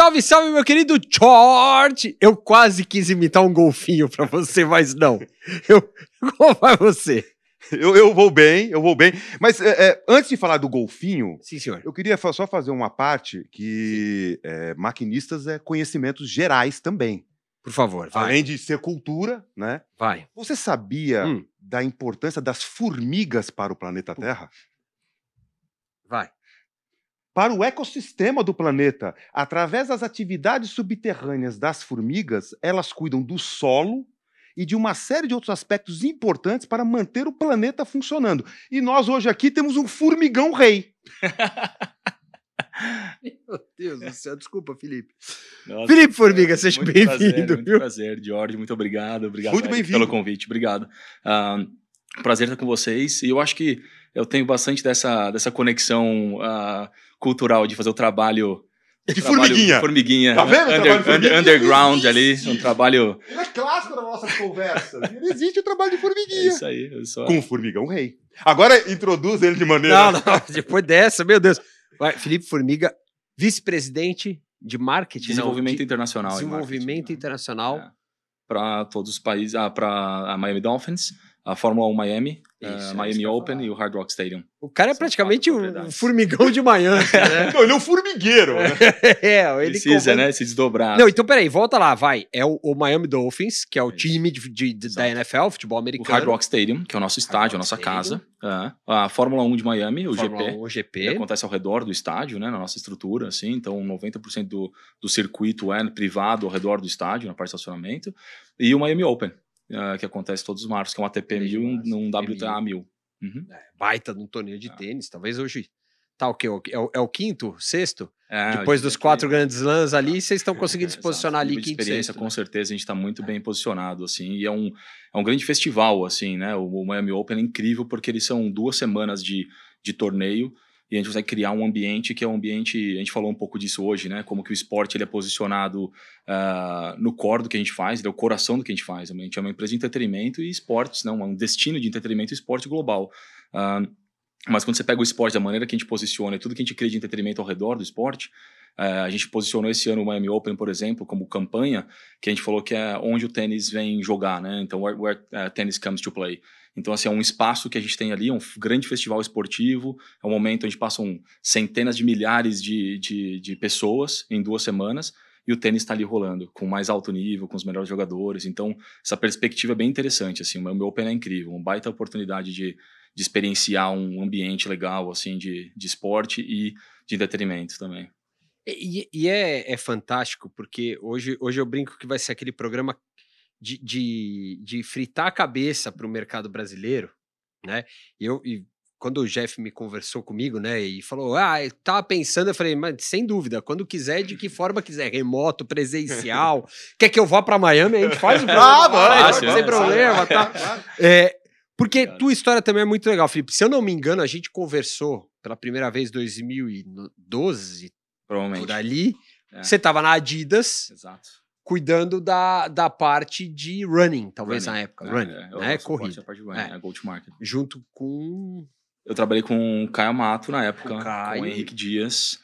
salve, salve, meu querido George! Eu quase quis imitar um golfinho pra você, mas não. Como vai você? Eu vou bem. Mas antes de falar do golfinho, Sim, senhor. eu queria só fazer uma parte que maquinistas é conhecimentos gerais também. Por favor, vai. Além de ser cultura, né? Vai. Você sabia da importância das formigas para o planeta Terra? Vai. Para o ecossistema do planeta, através das atividades subterrâneas das formigas, elas cuidam do solo e de uma série de outros aspectos importantes para manter o planeta funcionando. E nós hoje aqui temos um formigão rei. Meu Deus do céu, desculpa, Felipe. Nossa, Felipe Formiga, seja bem-vindo. Muito prazer, George, muito obrigado. Obrigado Muito bem-vindo pelo convite, obrigado. Prazer estar com vocês, e eu acho que eu tenho bastante dessa conexão cultural de fazer o trabalho... De formiguinha. Formiguinha. Tá vendo? Underground ali, um trabalho... Ele é clássico nas nossas conversas. Existe o trabalho de formiguinha. É isso aí. Com o formigão rei. Agora introduz ele de maneira... Não, depois dessa, meu Deus. Vai, Felipe Formiga, vice-presidente de marketing. Desenvolvimento internacional. Desenvolvimento internacional. Para todos os países, para a Miami Dolphins, a Fórmula 1 Miami, Miami Open e o Hard Rock Stadium. O cara é praticamente um formigão de Miami, né? Não, ele é um formigueiro. Né? Ele precisa, né? Se desdobrar. Não, então peraí, volta lá, vai. É o Miami Dolphins, que é o time da NFL, futebol americano. O Hard Rock Stadium, que é o nosso estádio, a nossa casa. A Fórmula 1 de Miami, o GP. Que acontece ao redor do estádio, né? Na nossa estrutura, assim. Então, 90% do circuito é privado ao redor do estádio, na parte de estacionamento. E o Miami Open, que acontece todos os marços, que é um ATP 1000 e um WTA 1000. Uhum. Baita num torneio de tênis. Talvez hoje tá o quê? É o quinto, sexto? É, depois dos 4 grandes slams ali, vocês estão conseguindo se posicionar ali quinto, sexto, experiência, com né? certeza, a gente está muito bem posicionado, assim, e é um grande festival, assim, né? O Miami Open é incrível porque eles são 2 semanas de torneio e a gente consegue criar um ambiente que é um ambiente, a gente falou um pouco disso hoje, né? Como que o esporte ele é posicionado no core do que a gente faz, ele é o coração do que a gente faz. A gente é uma empresa de entretenimento e esportes, não, um destino de entretenimento e esporte global. Mas quando você pega o esporte da maneira que a gente posiciona e tudo que a gente cria de entretenimento ao redor do esporte, a gente posicionou esse ano o Miami Open, por exemplo, como campanha, que a gente falou que é onde o tênis vem jogar, né? Então, where tennis comes to play. Então, assim, é um espaço que a gente tem ali, é um grande festival esportivo, é um momento onde passam centenas de milhares de pessoas em 2 semanas, e o tênis está ali rolando, com mais alto nível, com os melhores jogadores. Então, essa perspectiva é bem interessante, assim, o Miami Open é incrível, uma baita oportunidade de experienciar um ambiente legal, assim, de esporte e de entretenimento também. E é fantástico, porque hoje eu brinco que vai ser aquele programa de fritar a cabeça para o mercado brasileiro, né? E quando o Jeff me conversou comigo, né, e falou, eu tava pensando, eu falei, mas sem dúvida, quando quiser, de que forma quiser, remoto, presencial, quer que eu vá para Miami, a gente faz o programa, sem problema, tá? Porque tua história também é muito legal, Felipe. Se eu não me engano, a gente conversou pela primeira vez em 2012, provavelmente, por ali. Você tava na Adidas. Exato. Cuidando da parte de running, talvez na época. Running, né? Corrida. A parte de running, a go-to-market. Junto com... Eu trabalhei com o Caio Amato na época, com o Henrique Dias.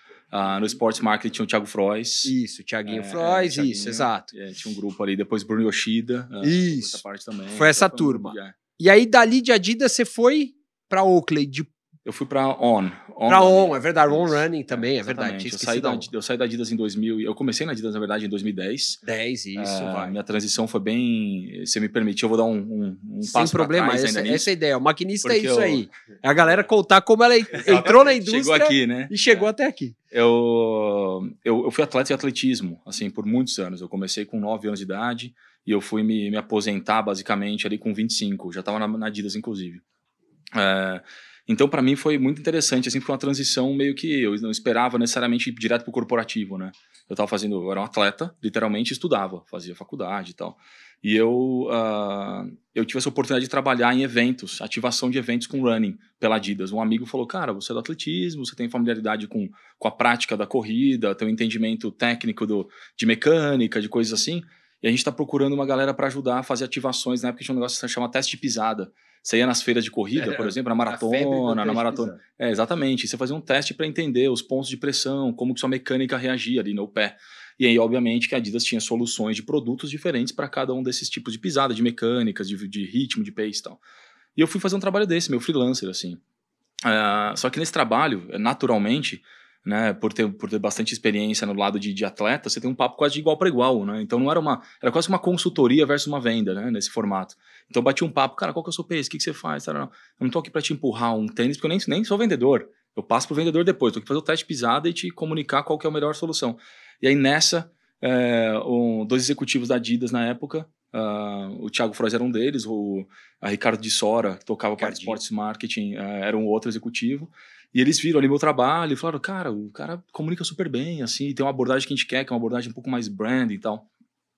No Sports Market tinha o Thiago Frois. Isso, Thiaguinho Frois, Thiaguinho, isso, exato. Tinha um grupo ali, depois Bruno Yoshida. Isso, essa parte também, foi essa turma. E aí, dali de Adidas, você foi pra Oakley, Eu fui pra On. Pra On, é verdade. On Running também, é verdade. Eu saí da Adidas em 2000. Eu comecei na Adidas, na verdade, em 2010. Isso, vai. Minha transição foi bem... Se me permitir, eu vou dar um passo Sem problema, pra trás ainda nisso. Essa é a ideia. O maquinista é isso aí. É a galera contar como ela entrou na indústria chegou aqui, né? E chegou até aqui. Eu fui atleta de atletismo, assim, por muitos anos. Eu comecei com 9 anos de idade e eu fui me aposentar, basicamente, ali com 25. Já estava na Adidas, inclusive. Então, para mim, foi muito interessante, assim, foi uma transição meio que eu não esperava necessariamente ir direto pro corporativo, né? Eu era um atleta, literalmente estudava, fazia faculdade e tal. E eu tive essa oportunidade de trabalhar em eventos, ativação de eventos com running pela Adidas. Um amigo falou, cara, você é do atletismo, você tem familiaridade com a prática da corrida, tem um entendimento técnico de mecânica, de coisas assim. E a gente está procurando uma galera para ajudar a fazer ativações. Na época tinha um negócio que se chama teste de pisada. Você ia nas feiras de corrida, por exemplo, na maratona. Exatamente. E você fazia um teste para entender os pontos de pressão, como que sua mecânica reagia ali no pé. E aí, obviamente, que a Adidas tinha soluções de produtos diferentes para cada um desses tipos de pisada, de mecânicas, de ritmo, de pace e tal. E eu fui fazer um trabalho desse, meu freelancer, assim. Só que nesse trabalho, naturalmente, né, por ter bastante experiência no lado de atleta, você tem um papo quase de igual para igual, né? Então não era quase uma consultoria versus uma venda, né, nesse formato. Então eu bati um papo, cara, qual que é o seu pace? O que você faz? Eu não tô aqui para te empurrar um tênis, porque eu nem sou vendedor. Eu passo pro vendedor depois, tô aqui pra fazer o teste de pisada e te comunicar qual que é a melhor solução. E aí nessa, 2 executivos da Adidas na época, o Thiago Frois era um deles, a Ricardo de Sora, que tocava para Sports Marketing, era um outro executivo. E eles viram ali meu trabalho e falaram, cara, o cara comunica super bem, assim, tem uma abordagem que a gente quer, que é uma abordagem um pouco mais brand e tal.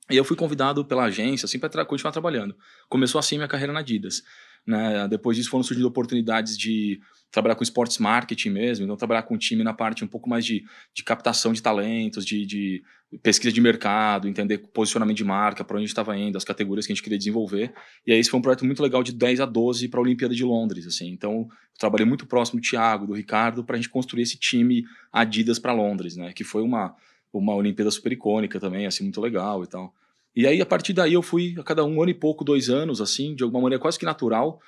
E eu fui convidado pela agência, assim, para continuar trabalhando. Começou assim minha carreira na Adidas, né? Depois disso foram surgindo oportunidades de trabalhar com sports marketing mesmo, então trabalhar com o time na parte um pouco mais de captação de talentos, de pesquisa de mercado, entender posicionamento de marca, para onde a gente estava indo, as categorias que a gente queria desenvolver. E aí esse foi um projeto muito legal de 10 a 12 para a Olimpíada de Londres, assim. Então, eu trabalhei muito próximo do Thiago, do Ricardo, para a gente construir esse time Adidas para Londres, né? Que foi uma Olimpíada super icônica também, assim, muito legal e tal. E aí, a partir daí, eu fui a cada 1 ano e pouco, 2 anos, assim, de alguma maneira quase que natural,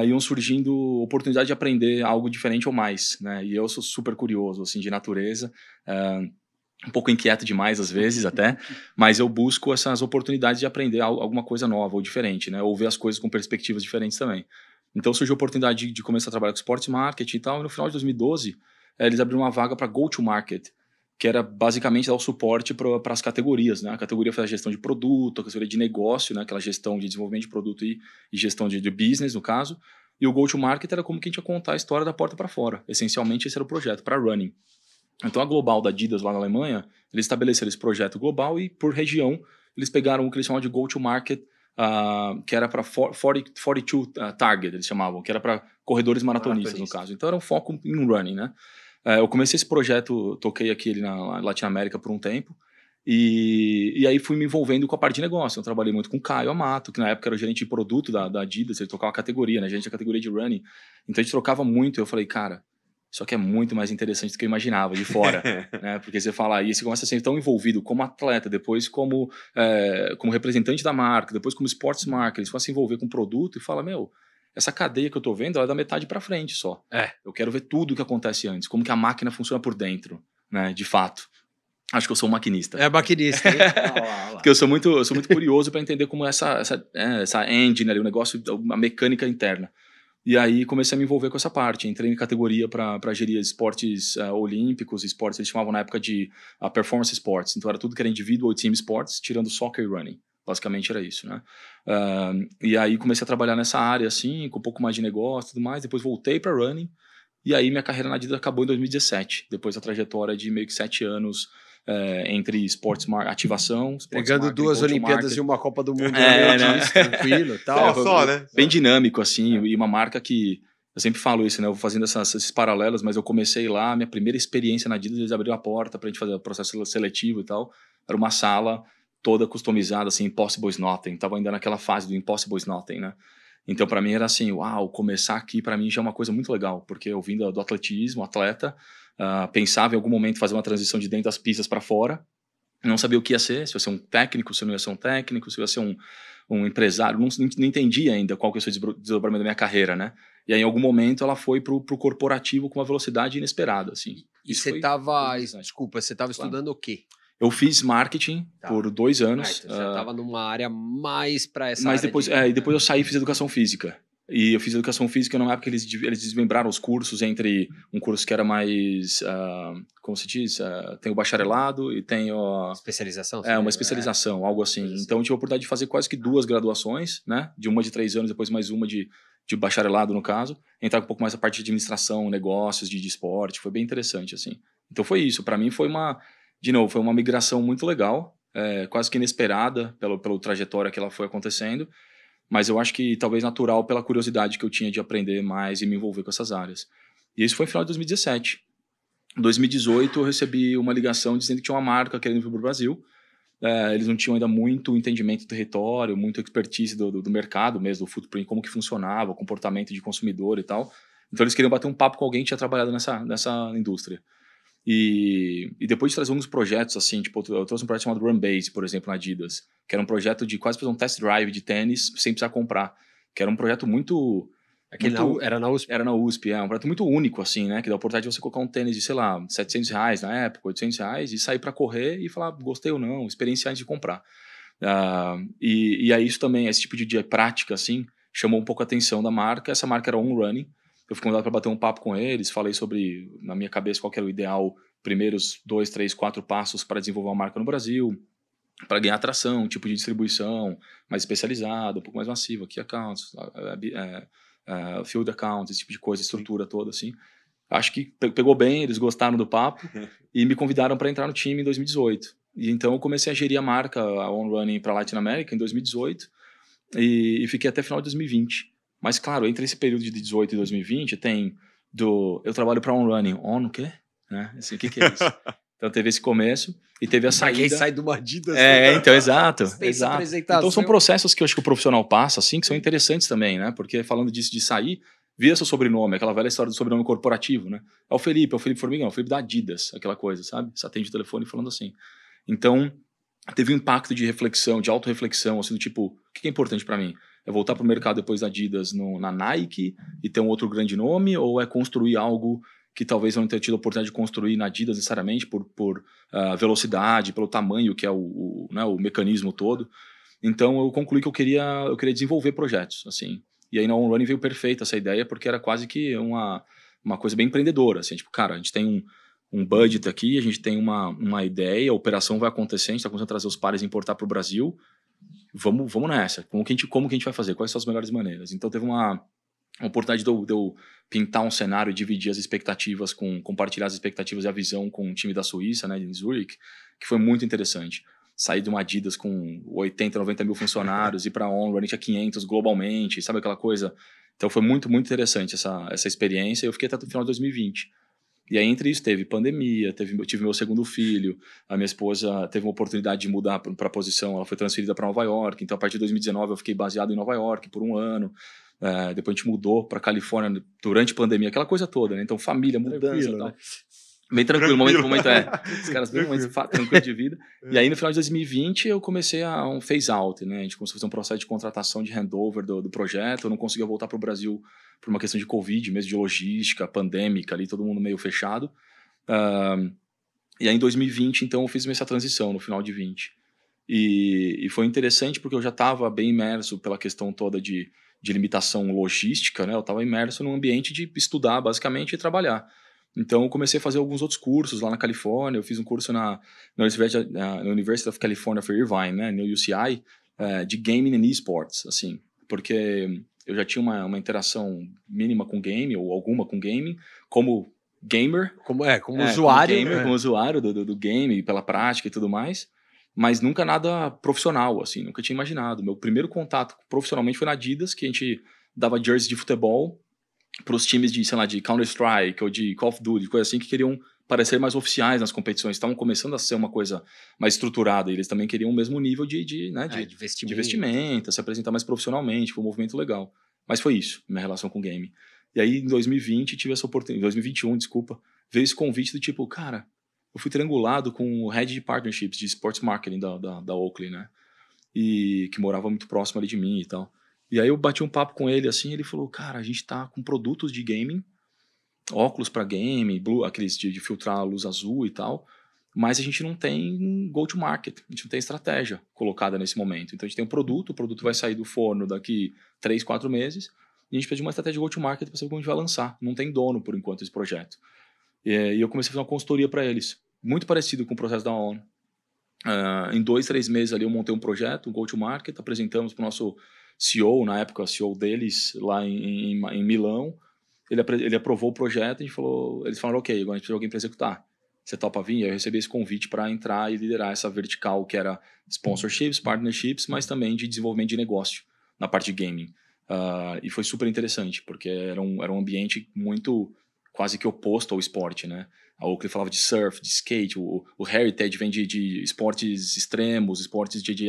iam surgindo oportunidade de aprender algo diferente ou mais, né? E eu sou super curioso, assim, de natureza, um pouco inquieto demais às vezes até, mas eu busco essas oportunidades de aprender alguma coisa nova ou diferente, né? Ou ver as coisas com perspectivas diferentes também. Então surgiu a oportunidade de começar a trabalhar com sports marketing e tal, e no final de 2012 eles abriram uma vaga para go-to-market, que era basicamente dar o suporte para as categorias, né? A categoria faz a gestão de produto, a categoria de negócio, né? Aquela gestão de desenvolvimento de produto e gestão de business, no caso. E o go-to-market era como que a gente ia contar a história da porta para fora. Essencialmente, esse era o projeto, para running. Então, a Global da Adidas lá na Alemanha, eles estabeleceram esse projeto global e, por região, eles pegaram o que eles chamavam de go-to-market, que era para 42 target, eles chamavam, que era para corredores maratonistas, no caso. Então, era um foco em running, né? Eu comecei esse projeto, toquei aqui na Latinoamérica por um tempo, e aí fui me envolvendo com a parte de negócio. Eu trabalhei muito com o Caio Amato, que na época era o gerente de produto da Adidas, ele tocava a categoria, né? Gerente da categoria de running. Então a gente trocava muito, eu falei, cara, isso aqui é muito mais interessante do que eu imaginava, de fora, né? Porque você fala, e você começa a ser tão envolvido como atleta, depois como representante da marca, depois como sports marketing, você começa a se envolver com o produto e fala, meu, essa cadeia que eu tô vendo, ela é da metade para frente só. Eu quero ver tudo o que acontece antes, como que a máquina funciona por dentro, né? De fato. Acho que eu sou um maquinista. É maquinista, hein? Porque eu sou muito curioso para entender como essa engine ali, o negócio, a mecânica interna. E aí comecei a me envolver com essa parte. Entrei em categoria para gerir esportes olímpicos, esportes, eles chamavam na época de performance sports. Então era tudo que era individual team sports, tirando soccer e running. Basicamente era isso, né? E aí comecei a trabalhar nessa área, assim, com um pouco mais de negócio e tudo mais. Depois voltei para running. E aí minha carreira na Adidas acabou em 2017. Depois da trajetória de meio que 7 anos entre esportes ativação, pegando 2 Olimpíadas e uma Copa do Mundo tranquilo e tal. Né? Bem dinâmico, assim, e uma marca que eu sempre falo isso, né? Eu vou fazendo esses paralelos, mas eu comecei lá, minha primeira experiência na Adidas, eles abriram a porta pra gente fazer o processo seletivo e tal. Era uma sala toda customizada, assim, Impossible is Nothing. Tava ainda naquela fase do Impossible is Nothing, né? Então, pra mim, era assim, uau, começar aqui, pra mim, já é uma coisa muito legal, porque eu vim do atletismo, atleta, pensava em algum momento fazer uma transição de dentro das pistas para fora, não sabia o que ia ser, se ia ser um técnico, se não ia ser um técnico, se ia ser um empresário, não entendia ainda qual que ia ser o desdobramento da minha carreira, né? E aí, em algum momento, ela foi pro corporativo com uma velocidade inesperada, assim. E você tava, desculpa, você tava estudando o quê? Eu fiz marketing por 2 anos. Então você já tava numa área mais para essa mas área depois, e depois eu saí e fiz educação física. E eu fiz educação física numa época que eles desmembraram os cursos entre um curso que era mais, como se diz, tem o bacharelado e tem o... Especialização? Uma especialização, algo assim. Então eu tive a oportunidade de fazer quase que 2 graduações, né? De uma de 3 anos, depois mais uma de bacharelado, no caso. Entrar um pouco mais a parte de administração, negócios, de esporte. Foi bem interessante, assim. Então foi isso. Para mim foi uma migração muito legal, quase que inesperada pela trajetória que ela foi acontecendo. Mas eu acho que talvez natural pela curiosidade que eu tinha de aprender mais e me envolver com essas áreas. E isso foi no final de 2017. Em 2018, eu recebi uma ligação dizendo que tinha uma marca querendo vir para o Brasil eles não tinham ainda muito entendimento do território, muito expertise do mercado mesmo, do footprint, como que funcionava, o comportamento de consumidor e tal. Então eles queriam bater um papo com alguém que tinha trabalhado nessa indústria. E depois de trazer alguns projetos, assim, tipo, eu trouxe um projeto chamado Runbase, por exemplo, na Adidas, que era um projeto de quase fazer um test drive de tênis sem precisar comprar, que era um projeto muito... Era na USP? Era na USP, um projeto muito único, assim, né? Que dá a oportunidade de você colocar um tênis de, sei lá, R$700 na época, R$800, e sair para correr e falar, gostei ou não, experienciar antes de comprar. E aí isso também, esse tipo de prática, assim, chamou um pouco a atenção da marca. Essa marca era On Running. Eu fui convidado para bater um papo com eles, falei sobre, na minha cabeça, qual que era o ideal, primeiros 2, 3, 4 passos para desenvolver uma marca no Brasil, para ganhar atração, tipo de distribuição mais especializada, um pouco mais massiva, key accounts, field accounts, esse tipo de coisa, estrutura toda, assim. Acho que pegou bem, eles gostaram do papo e me convidaram para entrar no time em 2018. E então eu comecei a gerir a marca, a On Running, para a Latin America em 2018 e fiquei até final de 2020. Mas, claro, entre esse período de 18 e 2020, eu trabalho para On Running. On o quê? Assim, o que é isso? Então teve esse começo e teve a saída. Pra quem sai de uma Adidas. Então, exato. Apresentação. Então são processos que eu acho que o profissional passa, assim, que são interessantes também, né? Porque falando disso de sair, vira seu sobrenome, aquela velha história do sobrenome corporativo, né? É o Felipe Formigão, é o Felipe da Adidas, aquela coisa, sabe? Você atende o telefone falando assim. Então, teve um impacto de reflexão, de autorreflexão, assim, do tipo, o que é importante para mim? É voltar para o mercado depois da Adidas na Nike e ter um outro grande nome, ou é construir algo que talvez eu não tenha tido a oportunidade de construir na Adidas necessariamente por velocidade, pelo tamanho que é o mecanismo todo. Então eu concluí que eu queria desenvolver projetos, assim. E aí na On Running veio perfeita essa ideia, porque era quase que uma coisa bem empreendedora, assim, tipo, cara, a gente tem um budget aqui, a gente tem uma ideia, a operação vai acontecer, a gente está começando a trazer os pares e importar para o Brasil, vamos nessa. Como que a gente vai fazer? Quais são as melhores maneiras? Então teve uma oportunidade de eu pintar um cenário e dividir as expectativas, compartilhar as expectativas e a visão com o time da Suíça, né, em Zurich, que foi muito interessante. Sair de uma Adidas com 80, 90 mil funcionários e para a On Running tinha 500 globalmente, sabe aquela coisa? Então foi muito, muito interessante essa experiência. Eu fiquei até o final de 2020. E aí, entre isso, teve pandemia, eu tive meu segundo filho, a minha esposa teve uma oportunidade de mudar para a posição, ela foi transferida para Nova York, então a partir de 2019 eu fiquei baseado em Nova York por um ano, depois a gente mudou para Califórnia durante a pandemia, aquela coisa toda, né? Então família, mudança e tal. Né? Bem tranquilo, momento os caras bem tranquilo de vida. E aí no final de 2020 eu comecei um phase out, né? A gente começou a fazer um processo de contratação de handover do projeto, eu não conseguia voltar para o Brasil por uma questão de Covid, mesmo de logística, pandêmica, ali todo mundo meio fechado. E aí em 2020 então eu fiz essa transição no final de 20. E foi interessante porque eu já estava bem imerso pela questão toda de limitação logística, né? Eu estava imerso num ambiente de estudar basicamente e trabalhar. Então, eu comecei a fazer alguns outros cursos lá na Califórnia. Eu fiz um curso na University of California for Irvine, né, no UCI, de Gaming and Esports, assim, porque eu já tinha uma interação mínima com game, ou alguma com gaming, como gamer. Como usuário. Como usuário do game, pela prática e tudo mais, mas nunca nada profissional, assim, nunca tinha imaginado. Meu primeiro contato profissionalmente foi na Adidas, que a gente dava jersey de futebol para os times de, sei lá, de Counter-Strike ou de Call of Duty, coisa assim, que queriam parecer mais oficiais nas competições, estavam começando a ser uma coisa mais estruturada, e eles também queriam o mesmo nível de vestimenta, se apresentar mais profissionalmente, foi um movimento legal. Mas foi isso, minha relação com o game. E aí, em 2020, tive essa oportunidade, em 2021, veio esse convite do tipo, cara, eu fui triangulado com o Head de Partnerships de Sports Marketing da Oakley, né? E que morava muito próximo ali de mim e tal. E aí eu bati um papo com ele assim, ele falou, cara, a gente tá com produtos de gaming, óculos para game, aqueles de filtrar a luz azul e tal, mas a gente não tem go-to-market, a gente não tem estratégia colocada nesse momento. Então a gente tem um produto, o produto vai sair do forno daqui 3, 4 meses, e a gente precisa de uma estratégia de go-to-market para saber como a gente vai lançar. Não tem dono, por enquanto, esse projeto. E eu comecei a fazer uma consultoria para eles, muito parecido com o processo da ON. Em 2, 3 meses ali eu montei um projeto, um go-to-market, apresentamos para o nosso CEO, na época, o CEO deles, lá em Milão. Ele aprovou o projeto e eles falaram, ok, agora a gente precisa de alguém para executar. Você topa vir? Eu recebi esse convite para entrar e liderar essa vertical, que era sponsorships, partnerships, mas também de desenvolvimento de negócio, na parte de gaming. E foi super interessante, porque era um ambiente muito quase que oposto ao esporte, né? A Oakley falava de surf, de skate, o heritage vem de esportes extremos, esportes de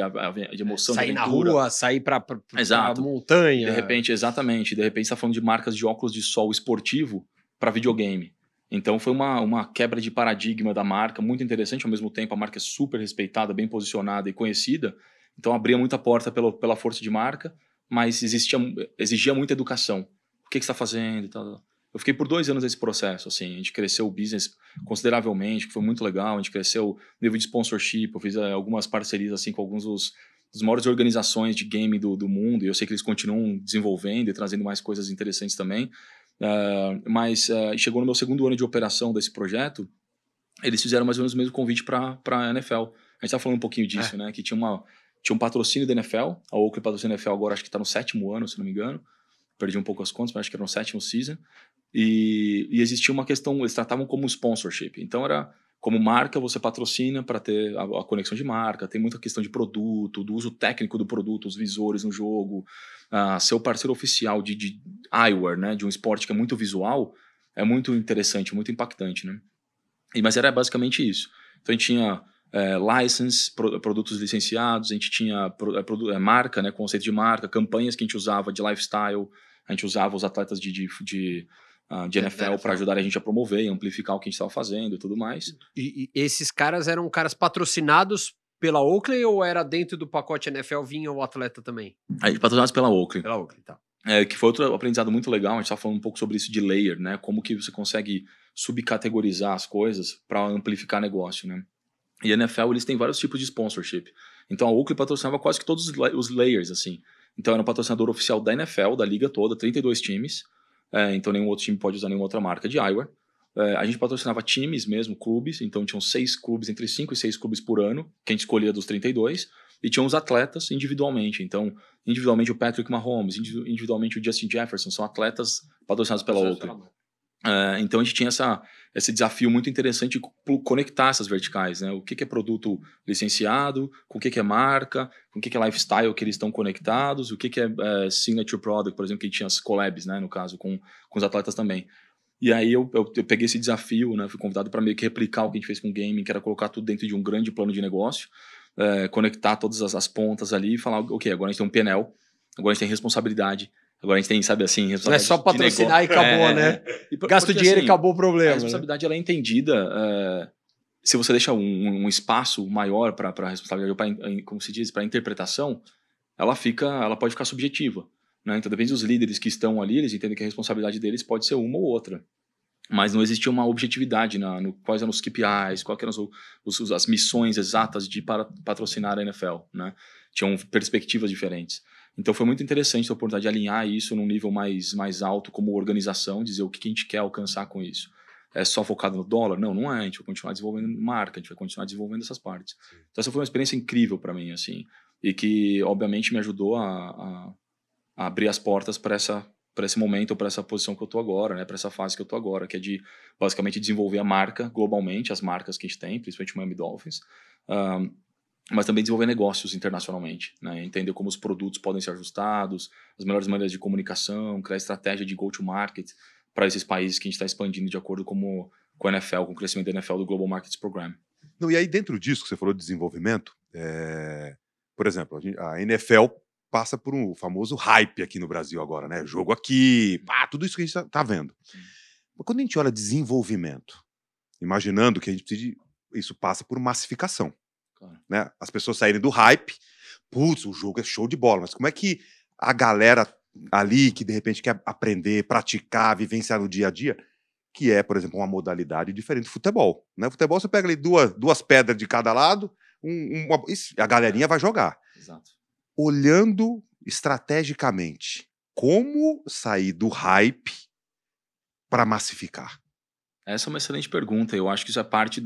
emoção, sair de na aventura. rua, sair pra Exato. montanha. De repente, exatamente, de repente você tá falando de marcas de óculos de sol esportivo para videogame. Então foi uma quebra de paradigma da marca, muito interessante, ao mesmo tempo a marca é super respeitada, bem posicionada e conhecida, então abria muita porta pela força de marca, mas exigia muita educação. O que você está fazendo e tal. Eu fiquei por 2 anos nesse processo, assim, a gente cresceu o business consideravelmente, que foi muito legal, a gente cresceu o nível de sponsorship, eu fiz algumas parcerias assim com alguns das maiores organizações de game do mundo, e eu sei que eles continuam desenvolvendo e trazendo mais coisas interessantes também. Mas chegou no meu 2º ano de operação desse projeto, eles fizeram mais ou menos o mesmo convite para a NFL. A gente estava falando um pouquinho disso, né? Que tinha um patrocínio da NFL, a Oakley patrocina a NFL agora, acho que está no 7º ano, se não me engano. Perdi um pouco as contas, mas acho que era no 7º season. E existia uma questão, eles tratavam como sponsorship. Então era como marca, você patrocina para ter a conexão de marca, tem muita questão de produto, do uso técnico do produto, os visores no jogo, ser o parceiro oficial de eyewear, né, de um esporte que é muito visual, é muito interessante, muito impactante, né? Mas era basicamente isso. Então a gente tinha license, produtos licenciados, a gente tinha marca, né, conceito de marca, campanhas que a gente usava de lifestyle, a gente usava os atletas de NFL para ajudar a gente a promover e amplificar o que a gente estava fazendo e tudo mais. E esses caras eram caras patrocinados pela Oakley ou era dentro do pacote NFL vinha o atleta também? A gente patrocinados pela Oakley. Pela Oakley, tá. Que foi outro aprendizado muito legal, a gente estava falando um pouco sobre isso de layer, né? Como que você consegue subcategorizar as coisas para amplificar negócio, né? E a NFL, eles têm vários tipos de sponsorship. Então a Oakley patrocinava quase que todos os layers, assim. Então era um patrocinador oficial da NFL, da liga toda, 32 times. Então nenhum outro time pode usar nenhuma outra marca de eyewear. A gente patrocinava times mesmo, clubes. Então tinham 6 clubes, entre 5 e 6 clubes por ano, que a gente escolhia dos 32. E tinha os atletas individualmente. Então, individualmente o Patrick Mahomes, individualmente o Justin Jefferson, são atletas patrocinados pela Oakley. Então a gente tinha esse desafio muito interessante de conectar essas verticais, né? O que é produto licenciado, com o que é marca, com o que é lifestyle que eles estão conectados, o que é signature product, por exemplo, que tinha as collabs, né? No caso, com os atletas também. E aí eu peguei esse desafio, né? Fui convidado para meio que replicar o que a gente fez com o gaming, que era colocar tudo dentro de um grande plano de negócio, conectar todas as pontas ali e falar, ok, agora a gente tem um PNL, agora a gente tem responsabilidade, agora a gente tem, sabe assim, não é só patrocinar e acabou, né? Gasta o dinheiro assim, e acabou o problema. A responsabilidade, né? Ela é entendida se você deixa um espaço maior para a responsabilidade, como se diz, para interpretação, ela pode ficar subjetiva, né? Então depende dos líderes que estão ali, eles entendem que a responsabilidade deles pode ser uma ou outra. Mas não existia uma objetividade quais eram os KPIs, quais eram as missões exatas de patrocinar a NFL, né? Tinham perspectivas diferentes. Então foi muito interessante a oportunidade de alinhar isso num nível mais alto como organização, dizer o que a gente quer alcançar com isso. É só focado no dólar? Não é. A gente vai continuar desenvolvendo marca, a gente vai continuar desenvolvendo essas partes. Então essa foi uma experiência incrível para mim, assim, e que obviamente me ajudou a abrir as portas para esse momento, para essa posição que eu tô agora, né, para essa fase que eu tô agora, que é de basicamente desenvolver a marca globalmente, as marcas que a gente tem, principalmente o Miami Dolphins, mas também desenvolver negócios internacionalmente, né, entender como os produtos podem ser ajustados, as melhores maneiras de comunicação, criar estratégia de go-to-market para esses países que a gente está expandindo de acordo com a NFL, com o crescimento da NFL do Global Markets Program. Não, e aí dentro disso que você falou de desenvolvimento, por exemplo, a NFL passa por um famoso hype aqui no Brasil agora, né? Jogo aqui, tudo isso que a gente tá vendo. Mas quando a gente olha desenvolvimento, imaginando que a gente isso passa por massificação, claro, né? As pessoas saírem do hype, putz, o jogo é show de bola, mas como é que a galera ali que de repente quer aprender, praticar, vivenciar no dia a dia, que é, por exemplo, uma modalidade diferente do futebol, né? Futebol você pega ali duas pedras de cada lado, a galerinha vai jogar. Exato. Olhando estrategicamente, como sair do hype para massificar? Essa é uma excelente pergunta. Eu acho que isso é parte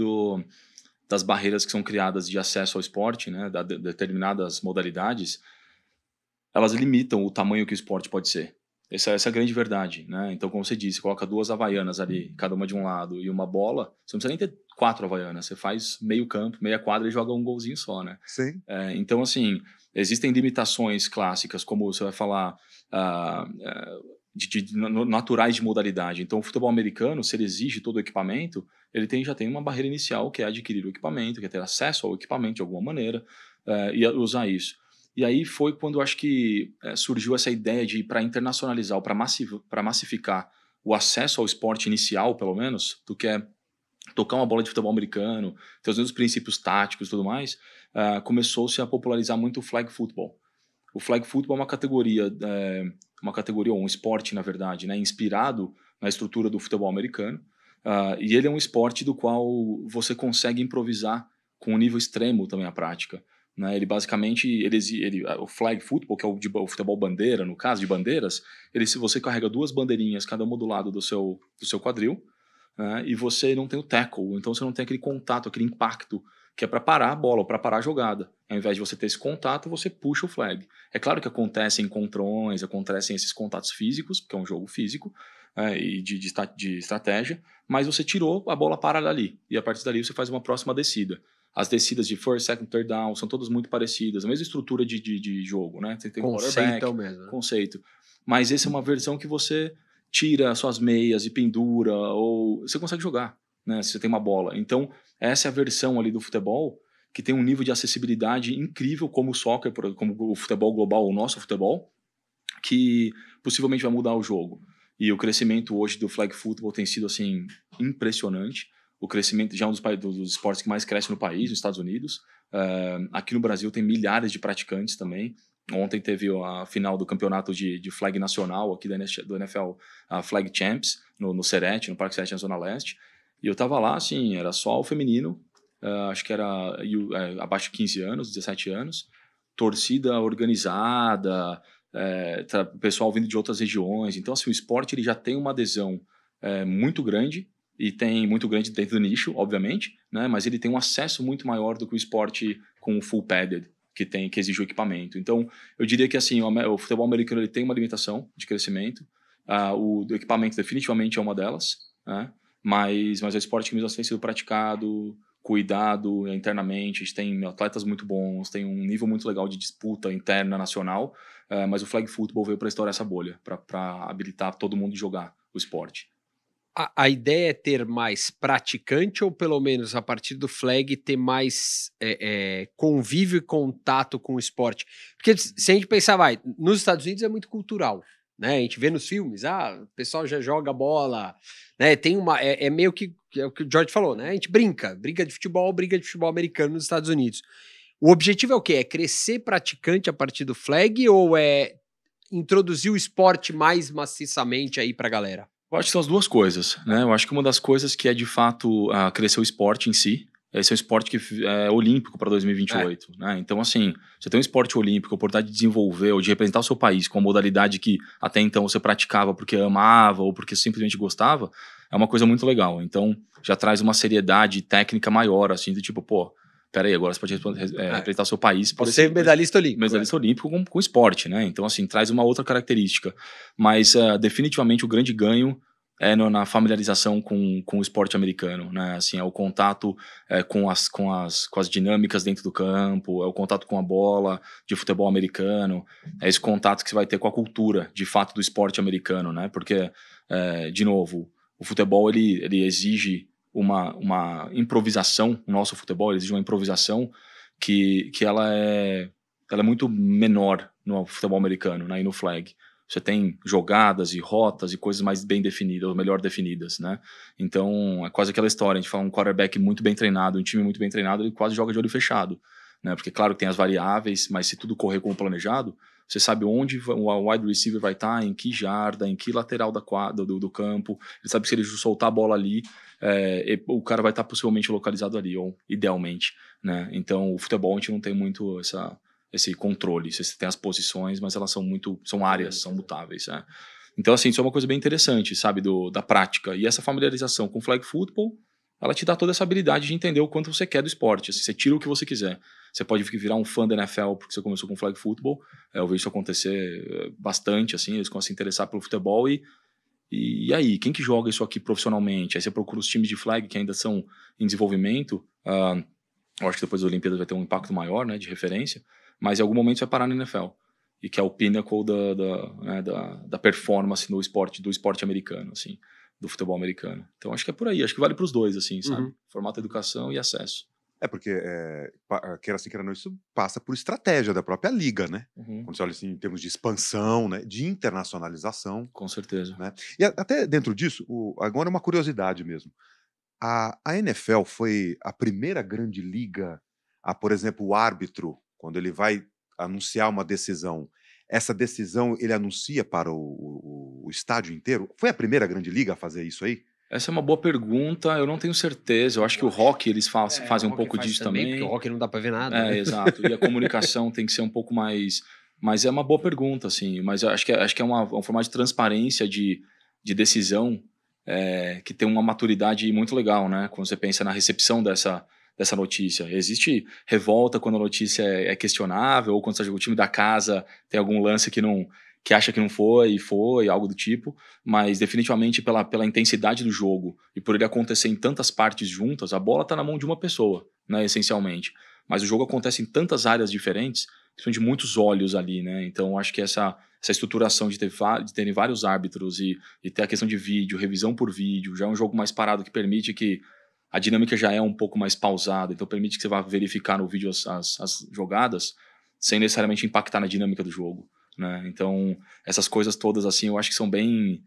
das barreiras que são criadas de acesso ao esporte, né, de determinadas modalidades. Elas limitam o tamanho que o esporte pode ser. Essa é a grande verdade, né? Então, como você disse, coloca 2 havaianas ali, cada uma de um lado, e uma bola, você não precisa nem ter 4 havaianas, você faz meio campo, meia quadra e joga um golzinho só, né? Sim. Então, assim, existem limitações clássicas, como você vai falar, naturais de modalidade. Então, o futebol americano, se ele exige todo o equipamento, ele já tem uma barreira inicial, que é adquirir o equipamento, que é ter acesso ao equipamento de alguma maneira, e usar isso. E aí foi quando eu acho que surgiu essa ideia de, para internacionalizar, ou para massificar o acesso ao esporte inicial, pelo menos, do que é tocar uma bola de futebol americano, ter os mesmos princípios táticos e tudo mais, começou-se a popularizar muito o flag football. O flag football é uma categoria, ou um esporte, na verdade, né, inspirado na estrutura do futebol americano, e ele é um esporte do qual você consegue improvisar com um nível extremo também a prática. Né? Ele basicamente, o flag football, que é o futebol bandeira, no caso de bandeiras, se você carrega 2 bandeirinhas, cada uma do lado do seu quadril, e você não tem o tackle, então você não tem aquele contato, aquele impacto, que é para parar a bola, ou para parar a jogada. Ao invés de você ter esse contato, você puxa o flag. É claro que acontecem encontrões, acontecem esses contatos físicos, porque é um jogo físico, e de estratégia, mas você tirou, a bola para dali, e a partir dali você faz uma próxima descida. As descidas de first, second, third down são todas muito parecidas, a mesma estrutura de jogo, né? Você tem Conceito mesmo. Conceito. Mas essa é uma versão que você tira suas meias e pendura, ou você consegue jogar, né? Se você tem uma bola. Então, essa é a versão ali do futebol que tem um nível de acessibilidade incrível, como o soccer, como o futebol global, o nosso futebol, que possivelmente vai mudar o jogo. E o crescimento hoje do flag football tem sido assim impressionante. O crescimento já é um dos esportes que mais cresce no país, nos Estados Unidos. Aqui no Brasil tem milhares de praticantes também. Ontem teve a final do campeonato de flag nacional aqui do NFL, a Flag Champs, no Serete, no Parque Serete, na Zona Leste. E eu tava lá, assim, era só o feminino, acho que era abaixo de 15 anos, 17 anos, torcida organizada, pessoal vindo de outras regiões. Então, assim, o esporte ele já tem uma adesão muito grande, e tem muito grande dentro do nicho, obviamente, né? Mas ele tem um acesso muito maior do que o esporte com o full padded, que exige o equipamento. Então, eu diria que assim, o futebol americano ele tem uma limitação de crescimento, o equipamento definitivamente é uma delas, né? Mas é o esporte que mesmo assim tem sido praticado, cuidado internamente, a gente tem atletas muito bons, tem um nível muito legal de disputa interna, nacional, mas o flag football veio para estourar essa bolha, para habilitar todo mundo a jogar o esporte. A ideia é ter mais praticante, ou pelo menos a partir do flag ter mais convívio e contato com o esporte? Porque se a gente pensar, nos Estados Unidos é muito cultural, né? A gente vê nos filmes, o pessoal já joga bola, né? Tem meio que é o que o George falou, né? A gente briga de futebol americano nos Estados Unidos. O objetivo é o quê? É crescer praticante a partir do flag, ou é introduzir o esporte mais maciçamente aí pra galera? Eu acho que são as duas coisas, né? Eu acho que uma das coisas que é, de fato, crescer o esporte em si. Esse é um esporte que é olímpico para 2028, né? Então, assim, você tem um esporte olímpico, a oportunidade de desenvolver ou de representar o seu país com uma modalidade que até então você praticava porque amava ou porque simplesmente gostava, é uma coisa muito legal. Então, já traz uma seriedade técnica maior, assim, de tipo, pô, peraí, agora você pode representar o seu país. Pode ser medalhista olímpico. Medalhista olímpico com esporte, né? Então, assim, traz uma outra característica. Mas, definitivamente, o grande ganho é na familiarização com o esporte americano, né? Assim, é o contato com as dinâmicas dentro do campo, é o contato com a bola de futebol americano, é esse contato que você vai ter com a cultura, de fato, do esporte americano, né? Porque, de novo, o futebol, ele exige uma improvisação, o nosso futebol ele exige uma improvisação que ela é muito menor no futebol americano, né? E no flag. Você tem jogadas e rotas e coisas mais bem definidas, ou melhor definidas, né? Então, é quase aquela história, a gente fala um quarterback muito bem treinado, um time muito bem treinado, ele quase joga de olho fechado, né? Porque, claro, tem as variáveis, mas se tudo correr como planejado, você sabe onde o wide receiver vai estar, em que jarda, em que lateral do campo, ele sabe que se ele soltar a bola ali, o cara vai estar possivelmente localizado ali, ou idealmente, né? Então, o futebol a gente não tem muito esse controle, você tem as posições, mas elas são áreas, são mutáveis, né? Então, assim, isso é uma coisa bem interessante, sabe, da prática. E essa familiarização com flag football, ela te dá toda essa habilidade de entender o quanto você quer do esporte. Assim, você tira o que você quiser. Você pode virar um fã da NFL porque você começou com flag football. Eu vejo isso acontecer bastante, assim, eles começam a se interessar pelo futebol e aí, quem que joga isso aqui profissionalmente? Aí você procura os times de flag que ainda são em desenvolvimento. Eu acho que depois da Olimpíada vai ter um impacto maior, né, de referência. Mas em algum momento você vai parar na NFL. e que é o pinnacle da performance no esporte, do esporte americano, assim, do futebol americano. Então acho que é por aí, acho que vale para os dois, assim, sabe? Formato educação e acesso. Porque, queira assim, queira não, isso passa por estratégia da própria liga, né? Quando você olha assim, em termos de expansão, né? De internacionalização. Com certeza. Né? E até dentro disso, agora é uma curiosidade mesmo. A NFL foi a primeira grande liga a, por exemplo, o árbitro, quando ele vai anunciar uma decisão, essa decisão ele anuncia para o estádio inteiro? Foi a primeira grande liga a fazer isso aí? Essa é uma boa pergunta, eu não tenho certeza. Eu acho que o hockey eles fazem um pouco disso também. Porque o hockey não dá para ver nada. Né? Exato. E a comunicação tem que ser um pouco mais. Mas é uma boa pergunta, assim. Mas eu acho que é um formato de transparência de decisão que tem uma maturidade muito legal, né? Quando você pensa na recepção dessa notícia. Existe revolta quando a notícia é questionável, ou quando o time da casa tem algum lance que acha que não foi, algo do tipo, mas definitivamente pela intensidade do jogo e por ele acontecer em tantas partes juntas, a bola está na mão de uma pessoa, né, essencialmente. Mas o jogo acontece em tantas áreas diferentes, que são de muitos olhos ali, né? Então acho que essa estruturação de terem vários árbitros e ter a questão de vídeo, revisão por vídeo, já é um jogo mais parado que permite que a dinâmica já é um pouco mais pausada, então permite que você vá verificar no vídeo as jogadas sem necessariamente impactar na dinâmica do jogo. Né? Então, essas coisas todas, assim, eu acho que são bem...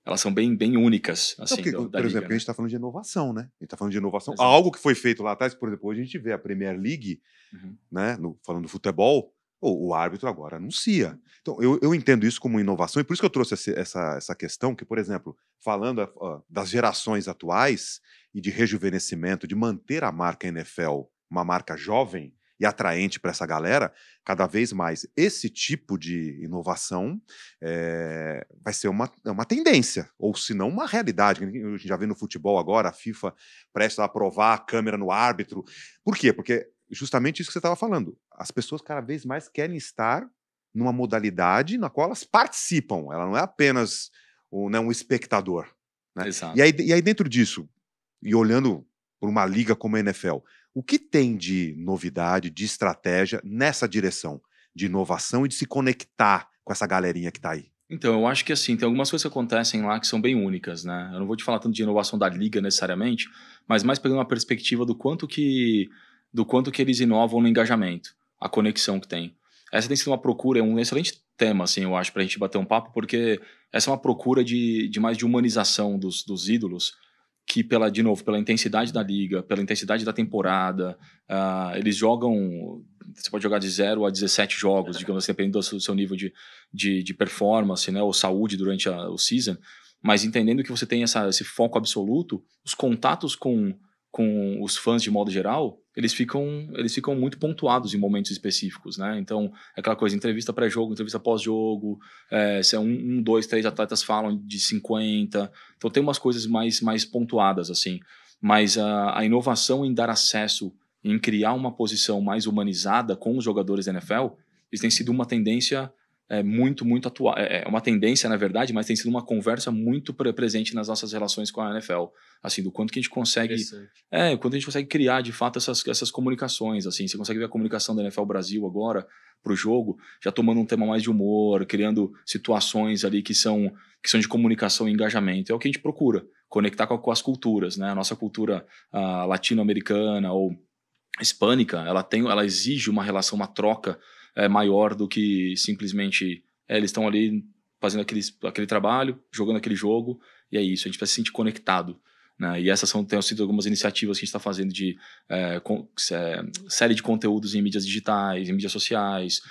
elas são bem únicas, assim, porque, da por liga, exemplo, né? a gente está falando de inovação, né? A gente está falando de inovação. Exato. Algo que foi feito lá atrás, por exemplo, hoje a gente vê a Premier League, né? Falando do futebol, o árbitro agora anuncia. Então, eu entendo isso como inovação, e por isso que eu trouxe essa questão, que, por exemplo, falando das gerações atuais e de rejuvenescimento, de manter a marca NFL uma marca jovem e atraente para essa galera, cada vez mais esse tipo de inovação vai ser uma tendência, ou se não uma realidade. A gente já vê no futebol agora, a FIFA presta a aprovar a câmera no árbitro. Por quê? Porque justamente isso que você estava falando. As pessoas cada vez mais querem estar numa modalidade na qual elas participam. Ela não é apenas um espectador. Né? Exato. E aí, dentro disso, e olhando por uma liga como a NFL, o que tem de novidade, de estratégia nessa direção de inovação e de se conectar com essa galerinha que está aí? Então, eu acho que assim, tem algumas coisas que acontecem lá que são bem únicas, né? Eu não vou te falar tanto de inovação da liga necessariamente, mas mais pegando uma perspectiva do quanto que eles inovam no engajamento, a conexão que tem. Essa tem sido uma procura, é um excelente tema, assim, eu acho, pra gente bater um papo, porque essa é uma procura de mais de humanização dos ídolos, que de novo, pela intensidade da liga, pela intensidade da temporada, eles jogam... Você pode jogar de 0 a 17 jogos, digamos assim, dependendo do seu nível de performance, né, ou saúde durante o season, mas entendendo que você tem esse foco absoluto, os contatos com os fãs de modo geral, eles ficam muito pontuados em momentos específicos, né? Então, é aquela coisa, entrevista pré-jogo, entrevista pós-jogo, se é 2, 3 atletas falam de 50, então tem umas coisas mais pontuadas, assim. Mas a inovação em dar acesso, em criar uma posição mais humanizada com os jogadores da NFL, isso tem sido uma tendência muito atual. É uma tendência, na verdade, mas tem sido uma conversa muito presente nas nossas relações com a NFL. Assim, do quanto que a gente consegue... quanto a gente consegue criar, de fato, essas comunicações. Assim, você consegue ver a comunicação da NFL Brasil agora para o jogo, já tomando um tema mais de humor, criando situações ali que são de comunicação e engajamento. É o que a gente procura, conectar com as culturas, né? A nossa cultura latino-americana ou hispânica, ela exige uma relação, uma troca maior do que simplesmente eles estão ali fazendo aquele trabalho, jogando aquele jogo, e é isso, a gente precisa se sentir conectado. Né? E essas têm sido algumas iniciativas que a gente está fazendo de série de conteúdos em mídias digitais, em mídias sociais,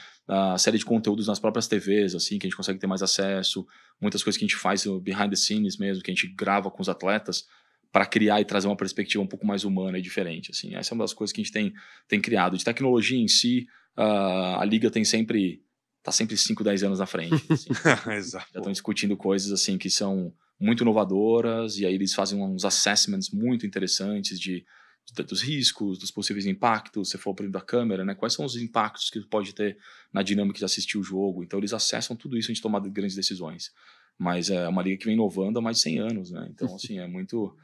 série de conteúdos nas próprias TVs, assim, que a gente consegue ter mais acesso, muitas coisas que a gente faz behind the scenes mesmo, que a gente grava com os atletas, para criar e trazer uma perspectiva um pouco mais humana e diferente. Assim. Essa é uma das coisas que a gente tem criado. De tecnologia em si, a Liga está sempre 5, 10 anos na frente. Assim. Exato. Já estão discutindo coisas assim, que são muito inovadoras, e aí eles fazem uns assessments muito interessantes dos riscos, dos possíveis impactos, se for por da câmera, né? Quais são os impactos que pode ter na dinâmica de assistir o jogo. Então eles acessam tudo isso antes de tomar grandes decisões. Mas é uma liga que vem inovando há mais de 100 anos, né? Então, assim, é muito...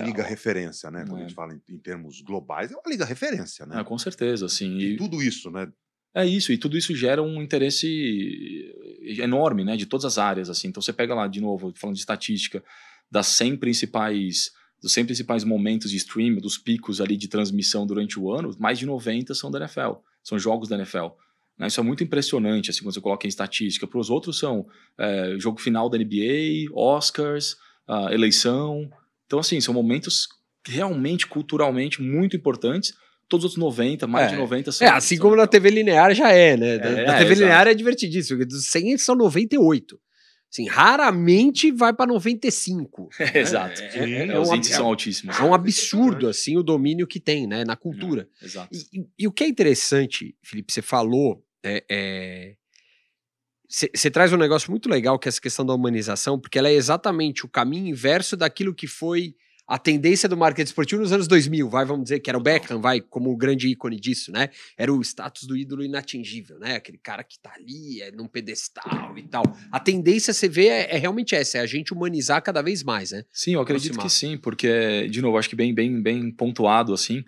liga referência, né? Quando a gente fala em termos globais, é uma liga referência, né? Com certeza, assim. E tudo isso, né? É isso, e tudo isso gera um interesse enorme, né, de todas as áreas, assim. Então você pega lá, de novo, falando de estatística, dos 100 principais momentos de stream, dos picos ali de transmissão durante o ano, mais de 90 são da NFL, são jogos da NFL. Né? Isso é muito impressionante, assim, quando você coloca em estatística. Para os outros são jogo final da NBA, Oscars, eleição. Então, assim, são momentos realmente, culturalmente, muito importantes. Todos os outros 90, mais de 90 são... assim como na TV linear já né? Da TV linear exato. é divertidíssimo, porque dos 100 são 98. Assim, raramente vai para 95. Né? Exato. Os índices são altíssimos. É um absurdo, assim, o domínio que tem, né, na cultura. Exato. E o que é interessante, Felipe, você falou, você traz um negócio muito legal, que é essa questão da humanização, porque ela é exatamente o caminho inverso daquilo que foi a tendência do marketing esportivo nos anos 2000, vamos dizer, que era o Beckham, como o grande ícone disso, né? Era o status do ídolo inatingível, né? Aquele cara que tá ali, num pedestal e tal. A tendência, você vê, é realmente essa, é a gente humanizar cada vez mais, né? Sim, eu acredito que sim, porque, de novo, acho que bem pontuado, assim,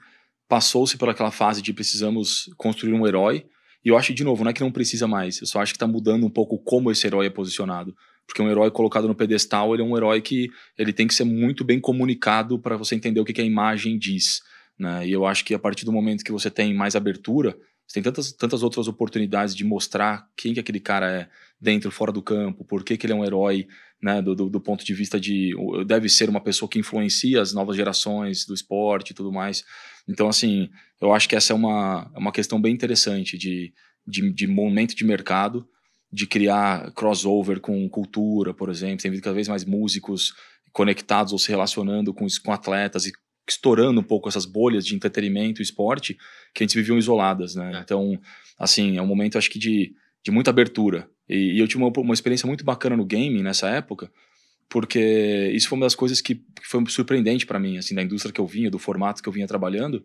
passou-se por aquela fase de precisamos construir um herói, e eu acho, de novo, não é que não precisa mais, eu só acho que tá mudando um pouco como esse herói é posicionado. Porque um herói colocado no pedestal, ele é um herói que ele tem que ser muito bem comunicado para você entender o que a imagem diz. Né? E eu acho que a partir do momento que você tem mais abertura, você tem tantas outras oportunidades de mostrar quem que aquele cara é dentro, fora do campo, por que ele é um herói, né, do ponto de vista de... Deve ser uma pessoa que influencia as novas gerações do esporte e tudo mais. Então, assim, eu acho que essa é uma questão bem interessante de momento de mercado, de criar crossover com cultura, por exemplo. Tem visto cada vez mais músicos conectados ou se relacionando com atletas e estourando um pouco essas bolhas de entretenimento e esporte que a gente viviam isoladas, né? Então, assim, é um momento, acho que, de muita abertura. E eu tive uma experiência muito bacana no game nessa época, porque isso foi uma das coisas que foi surpreendente para mim, assim, da indústria que eu vinha, do formato que eu vinha trabalhando.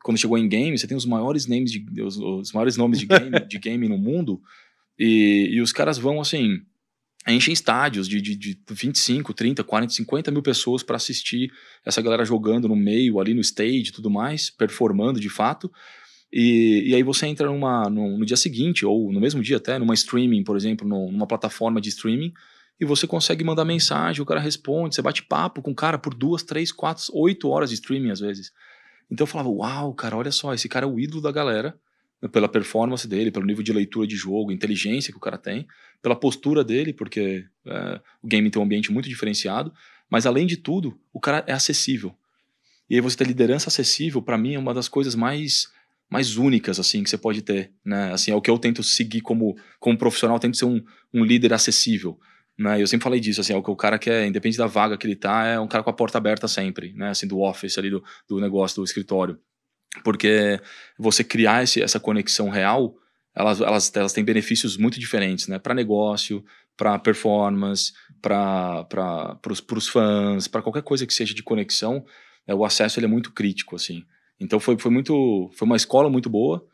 Quando chegou em game, você tem os maiores nomes de game no mundo. E os caras vão, assim, enchem estádios de 25, 30, 40, 50 mil pessoas para assistir essa galera jogando no meio, ali no stage e tudo mais, performando de fato. E aí você entra no dia seguinte, ou no mesmo dia até, numa streaming, por exemplo, numa plataforma de streaming, e você consegue mandar mensagem, o cara responde, você bate papo com o cara por 2, 3, 4, 8 horas de streaming às vezes. Então eu falava, uau, cara, olha só, esse cara é o ídolo da galera, pela performance dele, pelo nível de leitura de jogo, inteligência que o cara tem, pela postura dele, porque o game tem um ambiente muito diferenciado, mas além de tudo, o cara é acessível. E aí você ter liderança acessível, para mim, é uma das coisas mais únicas, assim, que você pode ter, né? Assim, é o que eu tento seguir como profissional, tento ser um líder acessível, né? Eu sempre falei disso, assim, é o que o cara quer, independente da vaga que ele tá, é um cara com a porta aberta sempre, né? Assim, do office ali, do negócio, do escritório. Porque você criar essa conexão real, elas têm benefícios muito diferentes, né? Para negócio, para performance, para os fãs, para qualquer coisa que seja de conexão, o acesso ele é muito crítico, assim. Então foi uma escola muito boa,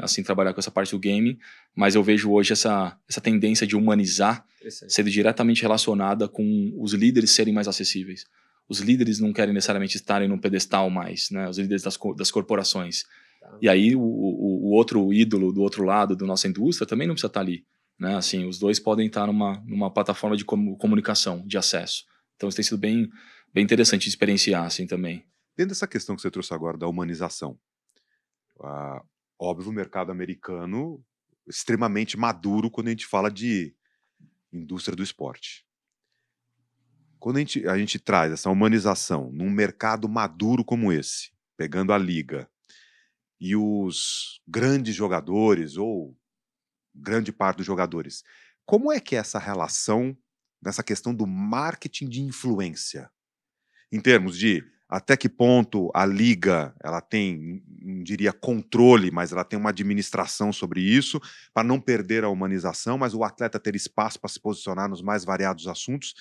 assim, trabalhar com essa parte do game, mas eu vejo hoje essa tendência de humanizar sendo diretamente relacionada com os líderes serem mais acessíveis. Os líderes não querem necessariamente estarem num pedestal mais, né? Os líderes das corporações. Tá. E aí o outro ídolo do outro lado da nossa indústria também não precisa estar ali, né? Assim, os dois podem estar numa plataforma de comunicação, de acesso. Então isso tem sido bem interessante de experienciar, assim, também. Dentro dessa questão que você trouxe agora da humanização, óbvio, o mercado americano extremamente maduro quando a gente fala de indústria do esporte. Quando a gente traz essa humanização num mercado maduro como esse, pegando a liga, e os grandes jogadores, ou grande parte dos jogadores, como é que é essa relação nessa questão do marketing de influência? Em termos de até que ponto a liga ela tem, não diria controle, mas ela tem uma administração sobre isso, para não perder a humanização, mas o atleta ter espaço para se posicionar nos mais variados assuntos,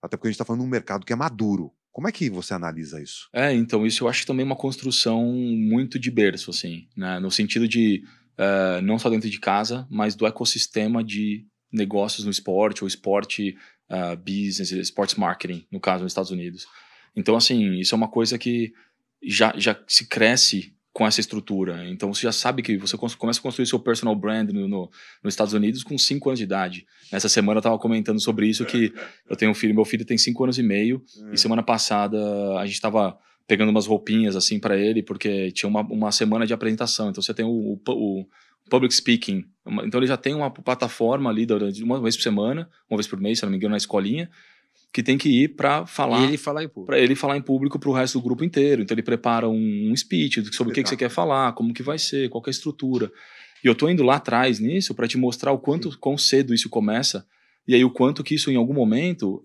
até porque a gente está falando de um mercado que é maduro. Como é que você analisa isso? Então, isso eu acho também uma construção muito de berço, assim, né? No sentido de, não só dentro de casa, mas do ecossistema de negócios no esporte, ou esporte business, sports marketing, no caso, nos Estados Unidos. Então, assim, isso é uma coisa que já se cresce com essa estrutura. Então você já sabe que você começa a construir seu personal brand nos Estados Unidos com 5 anos de idade. Nessa semana eu estava comentando sobre isso, que eu tenho um filho, meu filho tem 5 anos e meio, e semana passada a gente estava pegando umas roupinhas assim para ele, porque tinha uma semana de apresentação. Então você tem o public speaking. Então ele já tem uma plataforma ali uma vez por semana, uma vez por mês, se não me engano, na escolinha, que tem que ir para falar. E ele falar em público. Para ele falar em público para o resto do grupo inteiro. Então ele prepara um speech sobre o que você quer falar, como que vai ser, qual que é a estrutura. E eu tô indo lá atrás nisso para te mostrar o quão cedo isso começa, e aí o quanto que isso em algum momento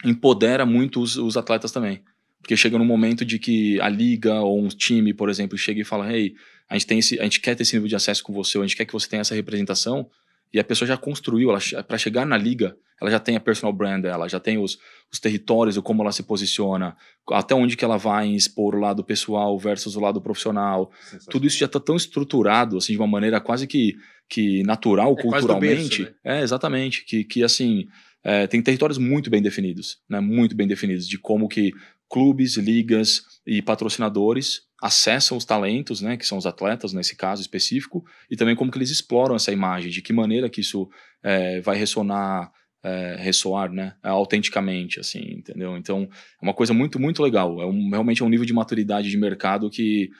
empodera muito os atletas também. Porque chega num momento de que a liga ou um time, por exemplo, chega e fala: hey, a gente quer ter esse nível de acesso com você, ou a gente quer que você tenha essa representação, e a pessoa já construiu, para chegar na liga, ela já tem a personal brand dela, já tem os territórios, como ela se posiciona, até onde que ela vai expor o lado pessoal versus o lado profissional. Tudo isso já está tão estruturado, assim, de uma maneira quase que natural, culturalmente. Berço, né? Exatamente. Que assim, tem territórios muito bem definidos, né? Muito bem definidos, de como que clubes, ligas e patrocinadores acessam os talentos, né, que são os atletas nesse caso específico, e também como que eles exploram essa imagem, de que maneira que isso vai ressoar, né, autenticamente, assim, entendeu? Então, é uma coisa muito, muito legal. Realmente é um nível de maturidade de mercado que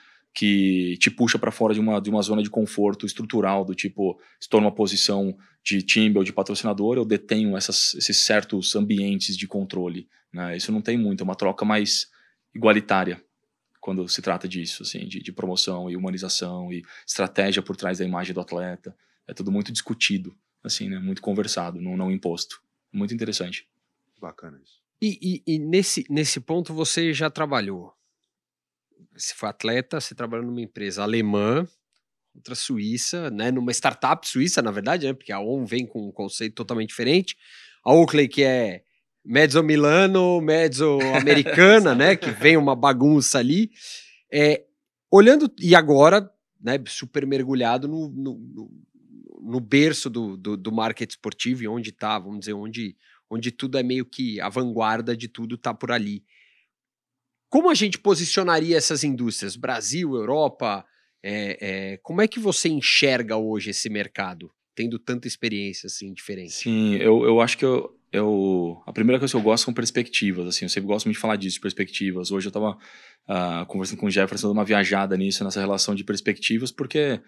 te puxa para fora de uma zona de conforto estrutural, do tipo, estou numa posição de time ou de patrocinador, eu detenho esses certos ambientes de controle, né? Isso não tem muito, é uma troca mais igualitária quando se trata disso, assim, de promoção e humanização e estratégia por trás da imagem do atleta. É tudo muito discutido, assim, né? Muito conversado, não imposto. Muito interessante. Bacana isso. E nesse ponto você já trabalhou? Você foi atleta, você trabalhou numa empresa alemã, outra suíça, né? Numa startup suíça, na verdade, né? Porque a ON vem com um conceito totalmente diferente. A Oakley, que é mezzo Milano, mezzo americana, né? Que vem uma bagunça ali. Olhando, e agora, né? Super mergulhado no berço do marketing esportivo, e onde tá, vamos dizer, onde tudo é meio que a vanguarda de tudo tá por ali. Como a gente posicionaria essas indústrias? Brasil, Europa? Como é que você enxerga hoje esse mercado, tendo tanta experiência assim diferente? Sim, eu acho que a primeira coisa que eu gosto são perspectivas, assim, eu sempre gosto muito de falar disso, perspectivas. Hoje eu estava conversando com o Jefferson, dando uma viajada nessa relação de perspectivas, porque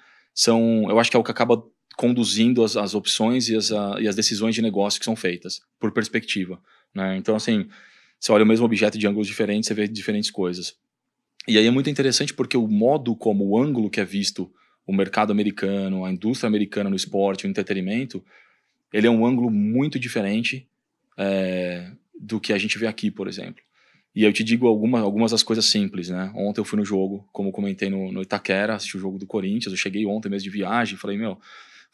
eu acho que é o que acaba conduzindo as opções e as decisões de negócio que são feitas, por perspectiva, né? Então, assim, você olha o mesmo objeto de ângulos diferentes, você vê diferentes coisas. E aí é muito interessante porque o modo como o ângulo que é visto o mercado americano, a indústria americana no esporte, o entretenimento, ele é um ângulo muito diferente do que a gente vê aqui, por exemplo. E eu te digo algumas das coisas simples, né? Ontem eu fui no jogo, como comentei no Itaquera, assisti o jogo do Corinthians, eu cheguei ontem mesmo de viagem, falei, vou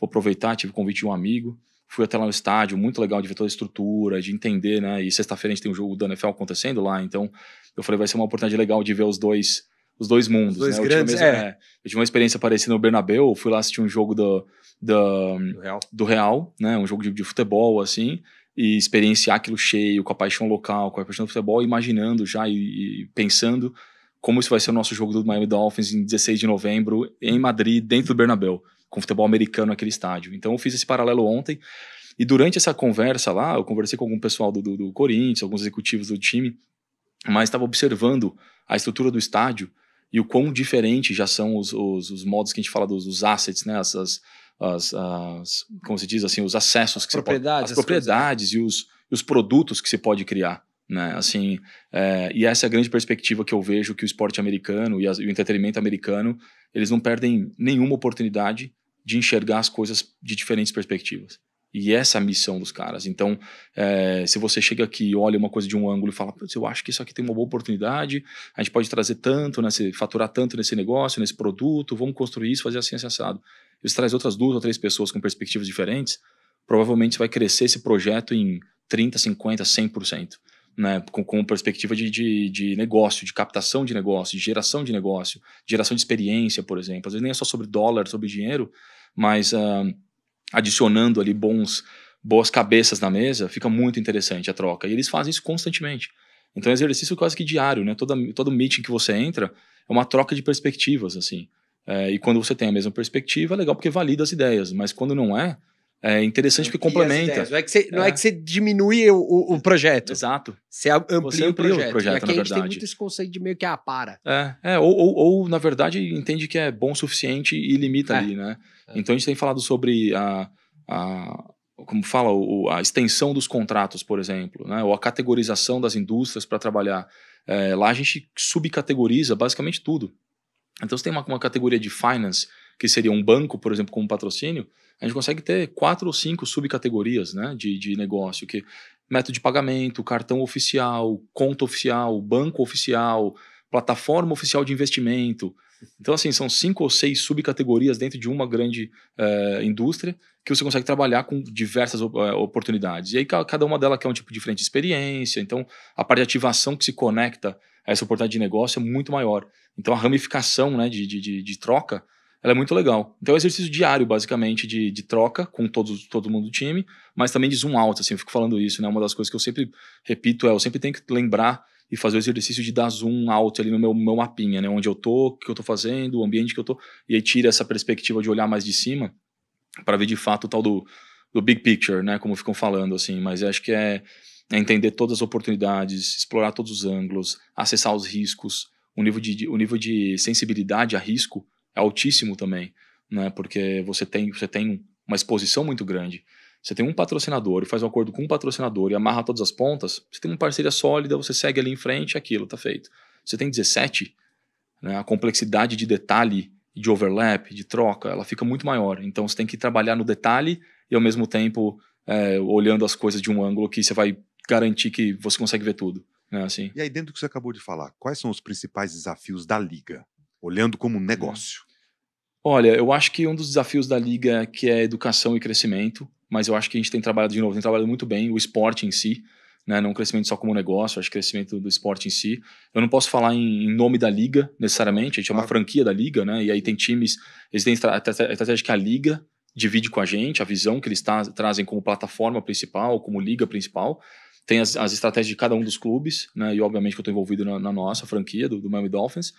aproveitar, tive o convite de um amigo, fui até lá no estádio, muito legal de ver toda a estrutura, de entender, né? E sexta-feira a gente tem um jogo da NFL acontecendo lá, então eu falei, vai ser uma oportunidade legal de ver os dois mundos, dois né? grandes, eu tive uma experiência parecida no Bernabéu, fui lá assistir um jogo do Real, né? Um jogo de futebol, assim, e experienciar aquilo cheio, com a paixão local, com a paixão do futebol, imaginando já e pensando como isso vai ser o nosso jogo do Miami Dolphins em 16 de novembro, em Madrid, dentro do Bernabéu, com futebol americano naquele estádio. Então eu fiz esse paralelo ontem, e durante essa conversa lá, eu conversei com algum pessoal do Corinthians, alguns executivos do time, mas estava observando a estrutura do estádio e o quão diferente já são os modos que a gente fala dos assets, né? Como se diz assim, os acessos que as propriedades e os produtos que se pode criar, né? Assim, e essa é a grande perspectiva que eu vejo que o esporte americano e o entretenimento americano, eles não perdem nenhuma oportunidade de enxergar as coisas de diferentes perspectivas. E essa é a missão dos caras. Então, se você chega aqui e olha uma coisa de um ângulo e fala, eu acho que isso aqui tem uma boa oportunidade, a gente pode trazer tanto, faturar tanto nesse negócio, nesse produto, vamos construir isso, fazer assim, assado. E você traz outras 2 ou 3 pessoas com perspectivas diferentes, provavelmente vai crescer esse projeto em 30%, 50%, 100%. Né, com perspectiva de negócio, de captação de negócio, de geração de negócio, geração de experiência, por exemplo. Às vezes nem é só sobre dólar, sobre dinheiro, mas adicionando ali boas cabeças na mesa, fica muito interessante a troca. E eles fazem isso constantemente. Então é um exercício quase que diário, né? Todo meeting que você entra é uma troca de perspectivas, assim. E quando você tem a mesma perspectiva, é legal porque valida as ideias, mas quando não é interessante porque complementa. Não é que você diminui o projeto. Exato. Você amplia o projeto. E aqui na a gente verdade. tem muito esse conceito de meio que para. Ou, na verdade, entende que é bom o suficiente e limita ali, né? Então a gente tem falado sobre como fala, a extensão dos contratos, por exemplo, né? Ou a categorização das indústrias para trabalhar. Lá a gente subcategoriza basicamente tudo. Então você tem uma categoria de finance, que seria um banco, por exemplo, como patrocínio, a gente consegue ter 4 ou 5 subcategorias, né, de negócio, que método de pagamento, cartão oficial, conta oficial, banco oficial, plataforma oficial de investimento. Então, assim, são 5 ou 6 subcategorias dentro de uma grande indústria que você consegue trabalhar com diversas oportunidades. E aí cada uma delas quer um tipo diferente de experiência, então a parte de ativação que se conecta a essa oportunidade de negócio é muito maior. Então a ramificação, né, de troca, ela é muito legal. Então é um exercício diário, basicamente, de troca com todo mundo do time, mas também de zoom out, assim, eu fico falando isso, né? Uma das coisas que eu sempre repito eu sempre tenho que lembrar e fazer o exercício de dar zoom out ali no meu mapinha, né? Onde eu tô, o que eu tô fazendo, o ambiente que eu tô, e aí tira essa perspectiva de olhar mais de cima para ver de fato o tal do big picture, né? Como ficam falando, assim, mas eu acho que é entender todas as oportunidades, explorar todos os ângulos, acessar os riscos, o nível de sensibilidade a risco é altíssimo também, né? Porque você tem uma exposição muito grande. Você tem um patrocinador e faz um acordo com um patrocinador e amarra todas as pontas, você tem uma parceria sólida, você segue ali em frente, aquilo tá feito. Você tem 17, né? A complexidade de detalhe, de overlap, de troca, ela fica muito maior. Então você tem que trabalhar no detalhe e ao mesmo tempo olhando as coisas de um ângulo que você vai garantir que você consegue ver tudo, né? Assim. E aí, dentro do que você acabou de falar, quais são os principais desafios da Liga? Olhando como negócio. Olha, eu acho que um dos desafios da Liga é que é educação e crescimento, mas eu acho que a gente tem trabalhado muito bem o esporte em si, né? Não crescimento só como negócio, acho que crescimento do esporte em si. Eu não posso falar em nome da Liga, necessariamente, a gente é uma franquia da Liga, né? E aí tem times, eles têm estratégia que a Liga divide com a gente, a visão que eles trazem como plataforma principal, como liga principal. Tem as estratégias de cada um dos clubes, né? E obviamente que eu estou envolvido na nossa franquia, do Miami Dolphins.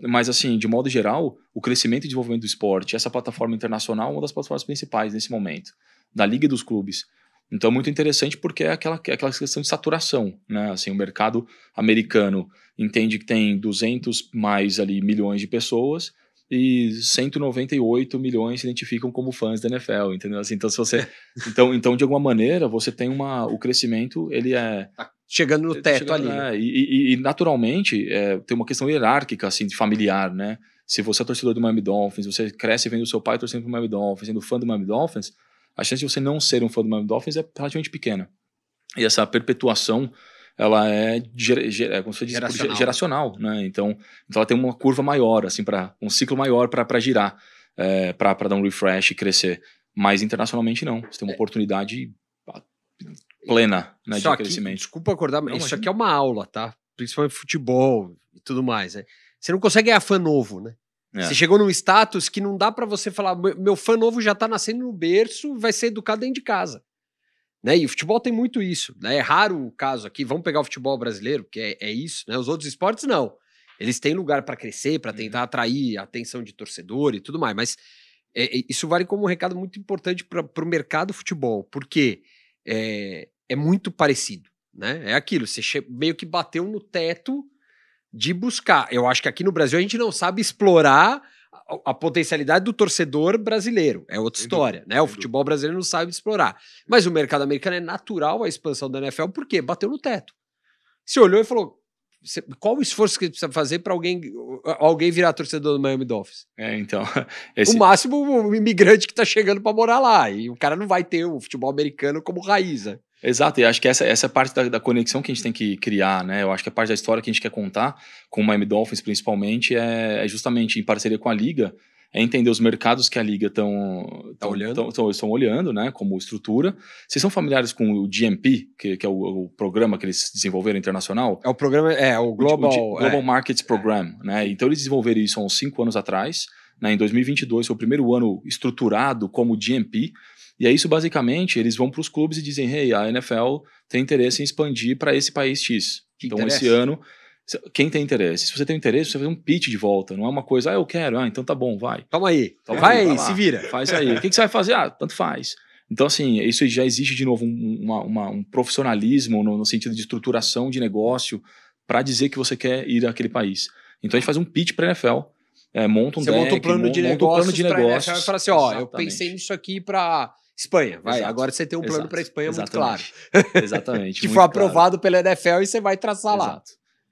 Mas assim, de modo geral, o crescimento e desenvolvimento do esporte, essa plataforma internacional é uma das plataformas principais nesse momento, da liga e dos clubes. Então é muito interessante porque é aquela questão de saturação, né? Assim, o mercado americano entende que tem 200 mais ali milhões de pessoas e 198 milhões se identificam como fãs da NFL, entendeu? Assim, então se você então de alguma maneira você tem o crescimento, ele chegando no teto ali. E naturalmente tem uma questão hierárquica, assim, de familiar, né? Se você é torcedor do Miami Dolphins, você cresce vendo o seu pai torcendo pro Miami Dolphins, sendo fã do Miami Dolphins, a chance de você não ser um fã do Miami Dolphins é relativamente pequena. E essa perpetuação, ela como você diz, geracional, né? Então ela tem uma curva maior, assim, um ciclo maior para girar, para dar um refresh e crescer. Mas internacionalmente não. Você tem uma oportunidade plena, né, de crescimento. Desculpa acordar, mas isso aqui é uma aula, tá? Principalmente futebol e tudo mais, né? Você não consegue ganhar fã novo, né? Você chegou num status que não dá pra você falar, meu fã novo já tá nascendo no berço, vai ser educado dentro de casa. Né? E o futebol tem muito isso, né? É raro o caso aqui, vamos pegar o futebol brasileiro, que é isso, né? Os outros esportes não. Eles têm lugar pra crescer, pra tentar atrair a atenção de torcedor e tudo mais, mas isso vale como um recado muito importante pro mercado futebol, porque é muito parecido, né? É aquilo, você meio que bateu no teto de buscar. Eu acho que aqui no Brasil a gente não sabe explorar a potencialidade do torcedor brasileiro. É outra história, né? O futebol brasileiro não sabe explorar. Mas o mercado americano é natural a expansão da NFL, porque bateu no teto. Você olhou e falou, qual o esforço que precisa fazer para alguém virar torcedor do Miami Dolphins? Então... O máximo o imigrante que tá chegando para morar lá. E o cara não vai ter o futebol americano como raiz, né? Exato, e acho que essa é a parte da conexão que a gente tem que criar, né? Eu acho que a parte da história que a gente quer contar, com o Miami Dolphins principalmente, é justamente em parceria com a Liga, é entender os mercados que a Liga estão olhando, né? Como estrutura. Vocês são familiares com o GMP, que é o programa que eles desenvolveram internacional? É o programa, o Global... Global Markets Program, né? Então eles desenvolveram isso há uns 5 anos atrás, né? Em 2022 foi o primeiro ano estruturado como GMP. E é isso, basicamente, eles vão para os clubes e dizem, hey, a NFL tem interesse em expandir para esse país X. Então, esse ano, quem tem interesse? Se você tem interesse, você faz um pitch de volta. Não é uma coisa, eu quero, então tá bom, vai. Toma aí, vai aí, se vira. Faz aí. O que você vai fazer? Tanto faz. Então, assim, isso já existe, de novo, um profissionalismo no sentido de estruturação de negócio para dizer que você quer ir àquele país. Então, a gente faz um pitch para a NFL, monta um deck, monta um plano de negócios e fala assim, eu pensei nisso aqui para Espanha, vai. Exato. Agora você tem um plano para a Espanha muito claro. Exatamente. Que foi aprovado pela NFL e você vai traçar lá.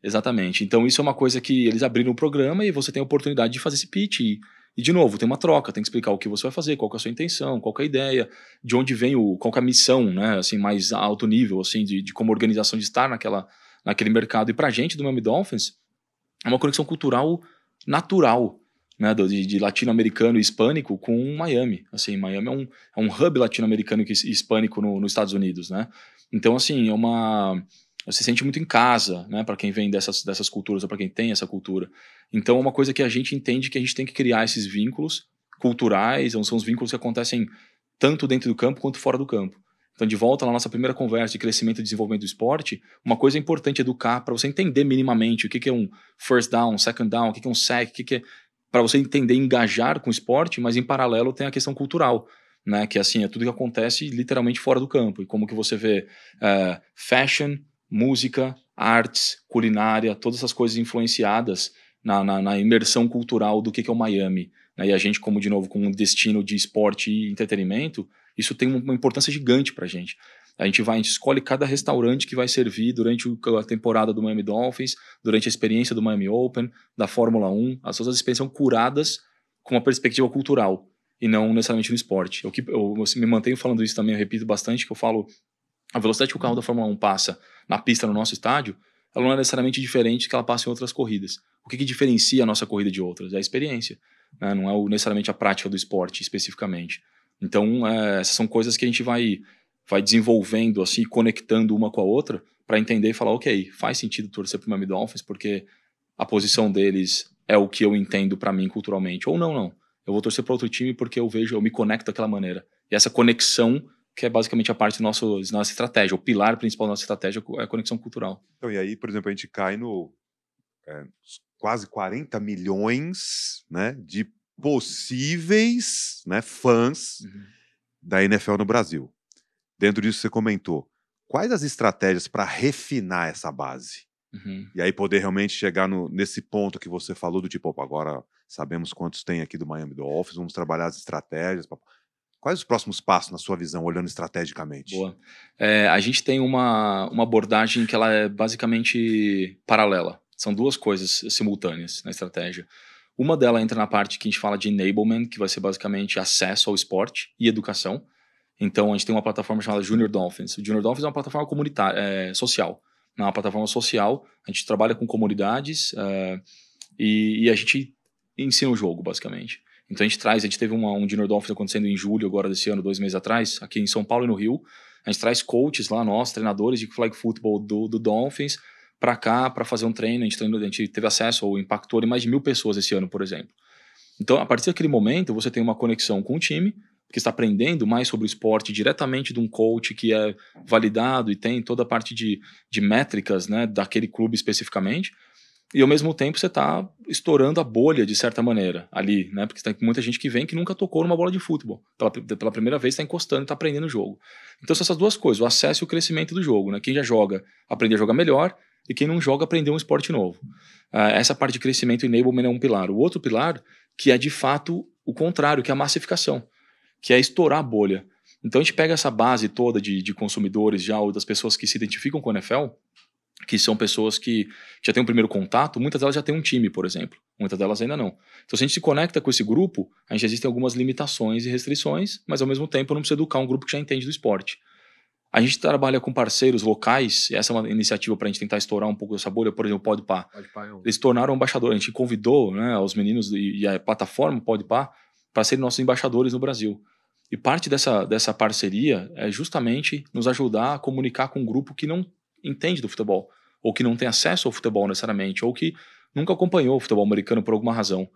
Exatamente. Então, isso é uma coisa que eles abriram o programa e você tem a oportunidade de fazer esse pitch. E de novo, tem uma troca, tem que explicar o que você vai fazer, qual que é a sua intenção, qual que é a ideia, de onde vem qual que é a missão, né? Assim, mais alto nível, assim, de como organização de estar naquele mercado. E pra gente, do Miami Dolphins, é uma conexão cultural natural, né, de latino-americano e hispânico com Miami. Assim, Miami é um hub latino-americano e hispânico nos Estados Unidos, né? Então, assim, você se sente muito em casa, né, para quem vem dessas culturas ou para quem tem essa cultura. Então, é uma coisa que a gente entende que a gente tem que criar esses vínculos culturais, são os vínculos que acontecem tanto dentro do campo quanto fora do campo. Então, de volta na nossa primeira conversa de crescimento e desenvolvimento do esporte, uma coisa importante é educar para você entender minimamente o que é um first down, second down, o que é um sack, o que é para você entender e engajar com o esporte, mas em paralelo tem a questão cultural, né? Que assim, é tudo que acontece literalmente fora do campo. E como que você vê fashion, música, artes, culinária, todas essas coisas influenciadas na imersão cultural do que é o Miami. Né? E a gente, como de novo, com um destino de esporte e entretenimento, isso tem uma importância gigante pra gente. A gente escolhe cada restaurante que vai servir durante a temporada do Miami Dolphins, durante a experiência do Miami Open, da Fórmula 1. Todas as experiências são curadas com uma perspectiva cultural e não necessariamente no esporte. Eu me mantenho falando isso também, eu repito bastante, que eu falo, a velocidade que o carro da Fórmula 1 passa na pista no nosso estádio, ela não é necessariamente diferente que ela passa em outras corridas. O que diferencia a nossa corrida de outras? É a experiência, né? Não é necessariamente a prática do esporte especificamente. Então, essas são coisas que a gente vai desenvolvendo, assim, conectando uma com a outra, para entender e falar, ok, faz sentido torcer para o Miami Dolphins, porque a posição deles é o que eu entendo para mim culturalmente. Ou não. Eu vou torcer para outro time porque eu me conecto daquela maneira. E essa conexão, que é basicamente a parte da nossa estratégia, o pilar principal da nossa estratégia é a conexão cultural. Então, e aí, por exemplo, a gente cai no quase 40 milhões, né, de possíveis, né, fãs da NFL no Brasil. Dentro disso você comentou, quais as estratégias para refinar essa base? E aí poder realmente chegar nesse ponto que você falou do tipo, agora sabemos quantos tem aqui do Miami Dolphins, vamos trabalhar as estratégias. Quais os próximos passos na sua visão, olhando estrategicamente? Boa. A gente tem uma abordagem que ela é basicamente paralela. São duas coisas simultâneas na estratégia. Uma delas entra na parte que a gente fala de enablement, que vai ser basicamente acesso ao esporte e educação. Então, a gente tem uma plataforma chamada Junior Dolphins. O Junior Dolphins é uma plataforma comunitária, social. É uma plataforma social, a gente trabalha com comunidades e a gente ensina o jogo, basicamente. Então, a gente teve um Junior Dolphins acontecendo em julho agora desse ano, 2 meses atrás, aqui em São Paulo e no Rio. A gente traz coaches lá, treinadores de flag football do Dolphins, para cá, para fazer um treino. A gente teve acesso ou impactou mais de 1.000 pessoas esse ano, por exemplo. Então, a partir daquele momento, você tem uma conexão com o time, que está aprendendo mais sobre o esporte diretamente de um coach que é validado e tem toda a parte de métricas, né, daquele clube especificamente. E, ao mesmo tempo, você está estourando a bolha, de certa maneira, ali, né? Porque tem muita gente que vem que nunca tocou numa bola de futebol. Pela primeira vez está encostando e está aprendendo o jogo. Então, são essas duas coisas, o acesso e o crescimento do jogo, né? Quem já joga, aprender a jogar melhor, e quem não joga, aprender um esporte novo. Essa parte de crescimento e enablement é um pilar. O outro pilar, que é, de fato, o contrário, que é a massificação, que é estourar a bolha. Então, a gente pega essa base toda de consumidores já, ou das pessoas que se identificam com a NFL, que são pessoas que já têm um primeiro contato, muitas delas já têm um time, por exemplo. Muitas delas ainda não. Então, se a gente se conecta com esse grupo, a gente existem algumas limitações e restrições, mas, ao mesmo tempo, não precisa educar um grupo que já entende do esporte. A gente trabalha com parceiros locais, e essa é uma iniciativa para a gente tentar estourar um pouco dessa bolha, por exemplo, o Podpah. Eles se tornaram embaixadores, a gente convidou, né, os meninos e a plataforma Podpah para serem nossos embaixadores no Brasil. E parte dessa parceria é justamente nos ajudar a comunicar com um grupo que não entende do futebol, ou que não tem acesso ao futebol necessariamente, ou que nunca acompanhou o futebol americano por alguma razão.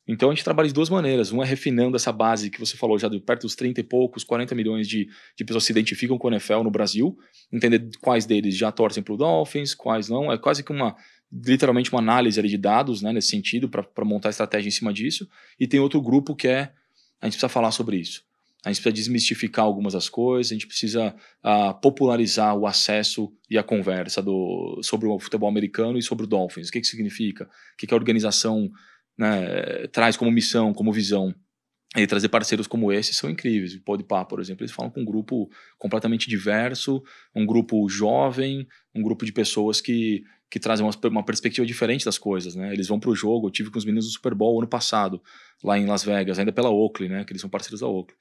Então a gente trabalha de duas maneiras. Um é refinando essa base que você falou já de perto dos 30 e poucos, 40 milhões de pessoas que se identificam com o NFL no Brasil, entender quais deles já torcem para o Dolphins, quais não. É quase que literalmente uma análise ali de dados, né, nesse sentido, para montar estratégia em cima disso. E tem outro grupo que a gente precisa falar sobre isso. A gente precisa desmistificar algumas das coisas, a gente precisa popularizar o acesso e a conversa sobre o futebol americano e sobre o Dolphins. O que significa? O que a organização, né, traz como missão, como visão. E trazer parceiros como esses são incríveis. O Podpah, por exemplo, eles falam com um grupo completamente diverso, um grupo jovem, um grupo de pessoas que trazem uma perspectiva diferente das coisas, né? Eles vão para o jogo. Eu tive com os meninos do Super Bowl ano passado, lá em Las Vegas, ainda pela Oakley, né? Que eles são parceiros da Oakley.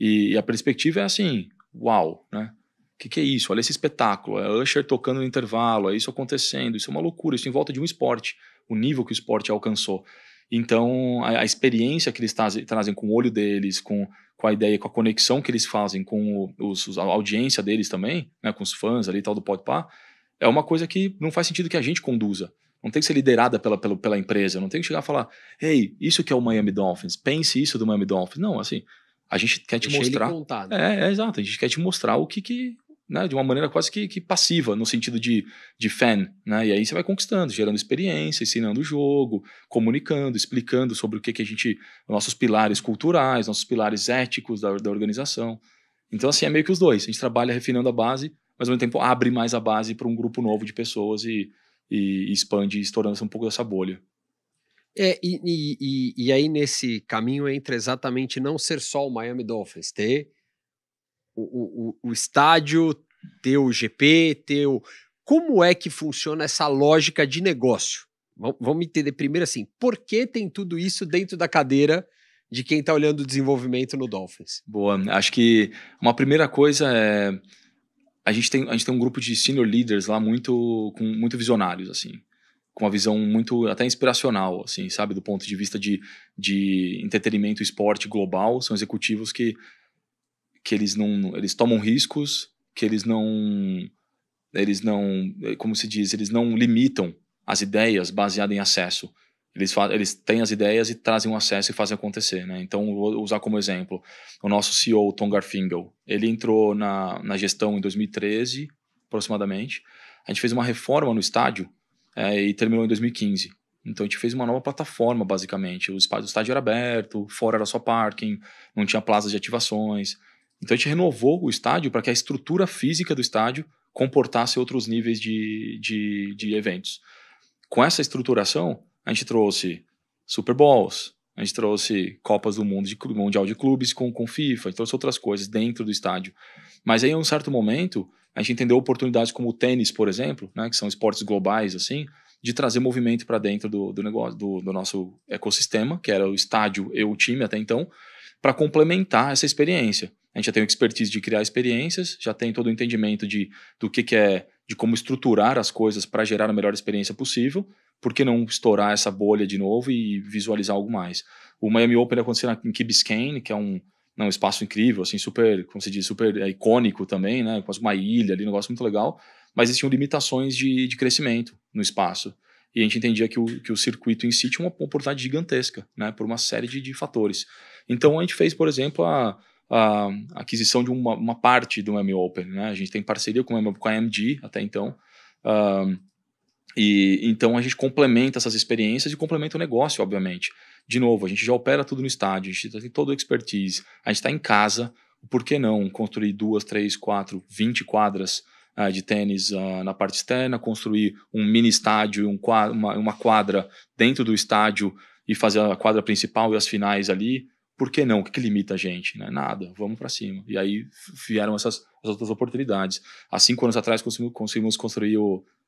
E a perspectiva é assim, uau, né? O que é isso? Olha esse espetáculo, é Usher tocando no intervalo, é isso acontecendo, isso é uma loucura, isso em volta de um esporte, o nível que o esporte alcançou. Então, a experiência que eles trazem com o olho deles, com a ideia, com a conexão que eles fazem com a audiência deles também, né, com os fãs ali e tal do Podpah, é uma coisa que não faz sentido que a gente conduza. Não tem que ser liderada pela empresa, não tem que chegar e falar, hey, isso que é o Miami Dolphins, pense isso do Miami Dolphins. Não, assim, a gente quer te mostrar... Ele contar, né? Exato, a gente quer te mostrar o que né, de uma maneira quase que passiva, no sentido de fan, né? E aí você vai conquistando, gerando experiência, ensinando o jogo, comunicando, explicando sobre o que a gente... Nossos pilares culturais, nossos pilares éticos da organização. Então, assim, é meio que os dois. A gente trabalha refinando a base, mas ao mesmo tempo abre mais a base para um grupo novo de pessoas e expande, estourando um pouco dessa bolha. E aí nesse caminho entra exatamente não ser só o Miami Dolphins, ter o estádio, ter o GP, como é que funciona essa lógica de negócio? Vamos entender primeiro assim, por que tem tudo isso dentro da cadeira de quem está olhando o desenvolvimento no Dolphins? Boa, acho que uma primeira coisa é a gente tem um grupo de senior leaders lá muito visionários, assim, com uma visão muito até inspiracional, assim, sabe, do ponto de vista de entretenimento e esporte global. São executivos que eles tomam riscos, que eles não, como se diz, eles não limitam as ideias baseadas em acesso. Eles têm as ideias e trazem um acesso e fazem acontecer, né? Então, vou usar como exemplo o nosso CEO, Tom Garfinkel. Ele entrou na gestão em 2013, aproximadamente. A gente fez uma reforma no estádio e terminou em 2015. Então, a gente fez uma nova plataforma, basicamente. O estádio era aberto, fora era só parking, não tinha plazas de ativações. Então, a gente renovou o estádio para que a estrutura física do estádio comportasse outros níveis de eventos. Com essa estruturação, a gente trouxe Super Bowls, a gente trouxe Copas do Mundo, Mundial de Clubes com FIFA, a gente trouxe outras coisas dentro do estádio. Mas aí, em um certo momento, a gente entendeu oportunidades como o tênis, por exemplo, né, que são esportes globais, assim, de trazer movimento para dentro do negócio, do nosso ecossistema, que era o estádio e o time até então, para complementar essa experiência. A gente já tem o expertise de criar experiências, já tem todo o entendimento do que é, de como estruturar as coisas para gerar a melhor experiência possível. Por que não estourar essa bolha de novo e visualizar algo mais? O Miami Open aconteceu em Key Biscayne, que é um espaço incrível, assim, super, como se diz, super icônico também, né? Quase uma ilha ali, um negócio muito legal. Mas existiam limitações de crescimento no espaço. E a gente entendia que o circuito em si tinha uma oportunidade gigantesca, né? Por uma série de fatores. Então a gente fez, por exemplo, a aquisição de uma parte do Miami Open, né? A gente tem parceria com a AMG até então. E então a gente complementa essas experiências e complementa o negócio, obviamente. De novo, a gente já opera tudo no estádio, a gente tem todo o expertise, a gente está em casa, por que não construir 2, 3, 4, 20 quadras de tênis na parte externa, construir um mini estádio, uma quadra dentro do estádio e fazer a quadra principal e as finais ali? Por que não? O que limita a gente? Né? Nada, vamos para cima. E aí vieram essas outras oportunidades. Há 5 anos atrás conseguimos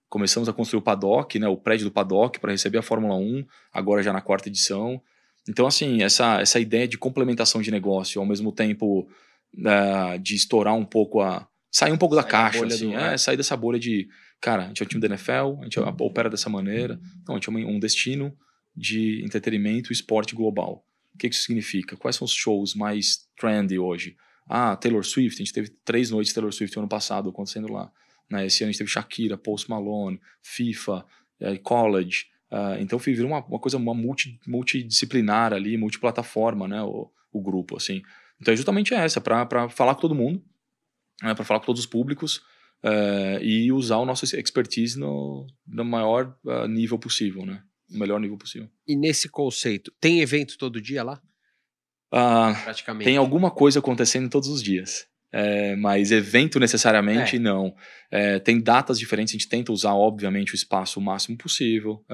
começamos a construir o paddock, né, o prédio do paddock para receber a Fórmula 1, agora já na 4ª edição. Então, assim, essa ideia de complementação de negócio, ao mesmo tempo de estourar um pouco sair um pouco da caixa, assim, sair dessa bolha de, cara, a gente é um time da NFL, a gente opera dessa maneira, não, a gente é um destino de entretenimento e esporte global. O que isso significa? Quais são os shows mais trendy hoje? Taylor Swift, a gente teve 3 noites de Taylor Swift no ano passado acontecendo lá. Esse ano a gente teve Shakira, Post Malone, FIFA, college, Então vira uma coisa multidisciplinar ali, multiplataforma, né, o grupo, assim. Então é justamente essa, para falar com todo mundo, né, para falar com todos os públicos, e usar o nosso expertise no maior nível possível, né? O melhor nível possível. E nesse conceito, tem evento todo dia lá? Praticamente. Tem alguma coisa acontecendo todos os dias. Mas evento necessariamente não. Tem datas diferentes, a gente tenta usar, obviamente, o espaço o máximo possível.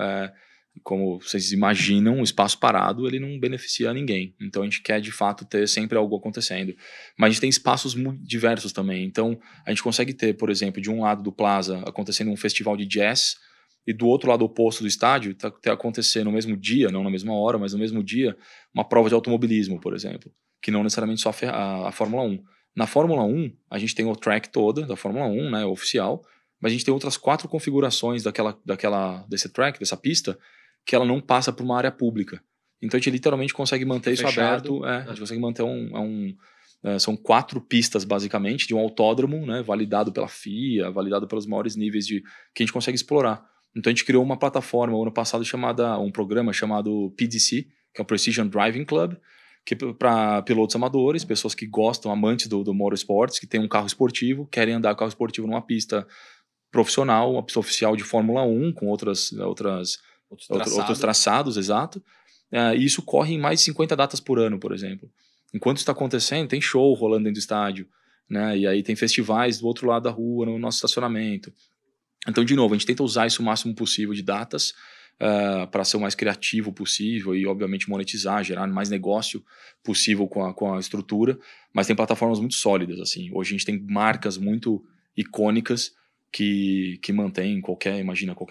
Como vocês imaginam, o espaço parado ele não beneficia ninguém. Então a gente quer de fato ter sempre algo acontecendo. Mas a gente tem espaços muito diversos também. Então a gente consegue ter, por exemplo, de um lado do Plaza acontecendo um festival de jazz, e do outro lado oposto do estádio tá acontecendo no mesmo dia, não na mesma hora, mas no mesmo dia, uma prova de automobilismo, por exemplo, que não necessariamente só a Fórmula 1. Na Fórmula 1, a gente tem o track toda da Fórmula 1, né, oficial, mas a gente tem outras 4 configurações desse track, dessa pista, que ela não passa por uma área pública. Então a gente literalmente consegue manter isso aberto. A gente consegue manter são 4 pistas, basicamente, de um autódromo, né, validado pela FIA, validado pelos maiores níveis que a gente consegue explorar. Então a gente criou uma plataforma ano passado um programa chamado PDC, que é o Precision Driving Club, que para pilotos amadores, pessoas que gostam, amantes do motorsports, que tem um carro esportivo, querem andar com carro esportivo numa pista profissional, uma pista oficial de Fórmula 1, com outros traçados, exato. E isso corre em mais de 50 datas por ano, por exemplo. Enquanto isso está acontecendo, tem show rolando dentro do estádio, né? E aí tem festivais do outro lado da rua, no nosso estacionamento. Então, de novo, a gente tenta usar isso o máximo possível de datas para ser o mais criativo possível e, obviamente, monetizar, gerar mais negócio possível com a estrutura, mas tem plataformas muito sólidas, assim. Hoje a gente tem marcas muito icônicas que mantêm qualquer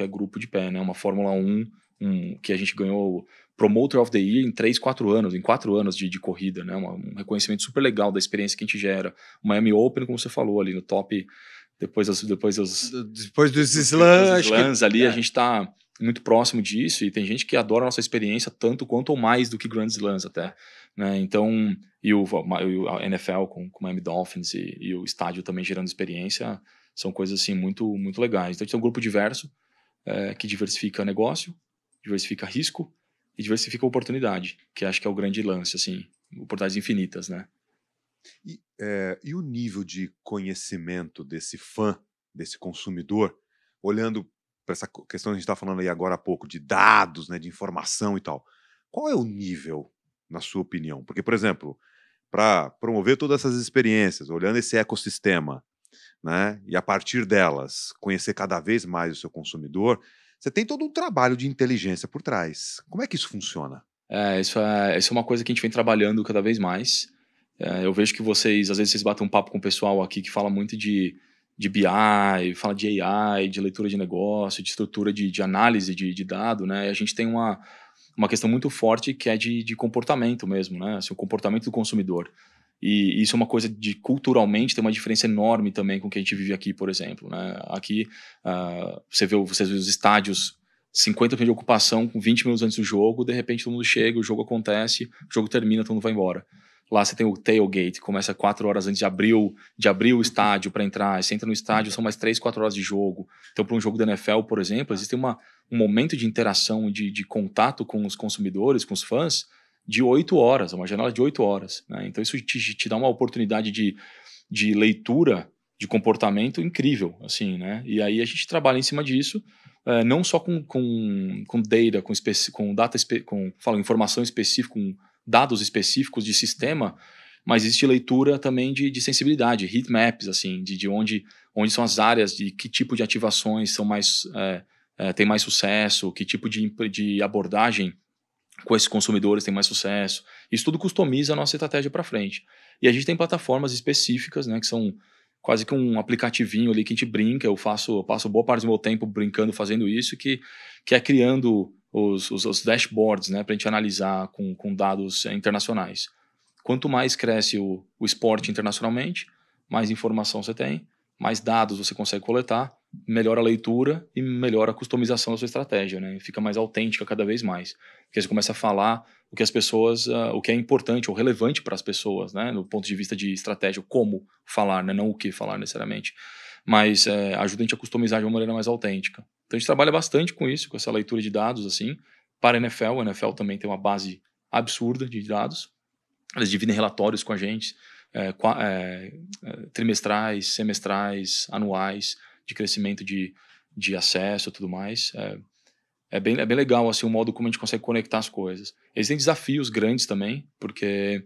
grupo de pé, né? Uma Fórmula 1 que a gente ganhou Promoter of the Year em 4 anos de corrida, né? Um reconhecimento super legal da experiência que a gente gera. O Miami Open, como você falou, ali no top, depois dos slams ali, a gente está muito próximo disso, e tem gente que adora a nossa experiência tanto quanto ou mais do que Grand Slams até, né? Então, a NFL com o Miami Dolphins e o estádio também gerando experiência, são coisas assim muito, muito legais. Então a gente tem um grupo diverso, que diversifica negócio, diversifica risco e diversifica oportunidade, que acho que é o grande lance, assim, oportunidades infinitas, né? E o nível de conhecimento desse fã, desse consumidor, olhando para essa questão que a gente está falando aí agora há pouco, de dados, né, de informação e tal, qual é o nível, na sua opinião? Porque, por exemplo, para promover todas essas experiências, olhando esse ecossistema, né, e a partir delas conhecer cada vez mais o seu consumidor, você tem todo um trabalho de inteligência por trás. Como é que isso funciona? Isso é uma coisa que a gente vem trabalhando cada vez mais. Eu vejo que às vezes vocês batem um papo com o pessoal aqui que fala muito de BI, fala de AI, de leitura de negócio, de estrutura de análise de dado, né? E a gente tem uma questão muito forte que é de comportamento mesmo, né? Assim, o comportamento do consumidor. E isso é uma coisa culturalmente, tem uma diferença enorme também com o que a gente vive aqui, por exemplo, né? Aqui, você vê os estádios, 50% de ocupação com 20 minutos antes do jogo, de repente todo mundo chega, o jogo acontece, o jogo termina, todo mundo vai embora. Lá você tem o tailgate, começa 4 horas antes de abrir o estádio para entrar. Você entra no estádio, são mais 3, 4 horas de jogo. Então, para um jogo da NFL, por exemplo, existe um momento de interação, de contato com os consumidores, com os fãs, de 8 horas, uma janela de 8 horas. Né? Então, isso te dá uma oportunidade de leitura de comportamento incrível. Assim, né? E aí a gente trabalha em cima disso, não só com data, com informação específica, com dados específicos de sistema, mas existe leitura também de sensibilidade, heat maps, assim, de onde são as áreas, de que tipo de ativações são tem mais sucesso, que tipo de abordagem com esses consumidores tem mais sucesso. Isso tudo customiza a nossa estratégia para frente. E a gente tem plataformas específicas, né, que são quase que um aplicativinho ali que a gente brinca. Eu passo boa parte do meu tempo brincando, fazendo isso, que é criando os dashboards, né, para a gente analisar com dados internacionais. Quanto mais cresce o esporte internacionalmente, mais informação você tem, mais dados você consegue coletar, melhora a leitura e melhora a customização da sua estratégia, né? Fica mais autêntica cada vez mais. Porque você começa a falar o que as pessoas, o que é importante ou relevante para as pessoas, né? No ponto de vista de estratégia, como falar, né? Não o que falar necessariamente. mas ajuda a gente a customizar de uma maneira mais autêntica. Então a gente trabalha bastante com isso, com essa leitura de dados, assim, para a NFL também tem uma base absurda de dados, eles dividem relatórios com a gente, trimestrais, semestrais, anuais, de crescimento de acesso e tudo mais. É bem legal assim, o modo como a gente consegue conectar as coisas. Existem desafios grandes também, porque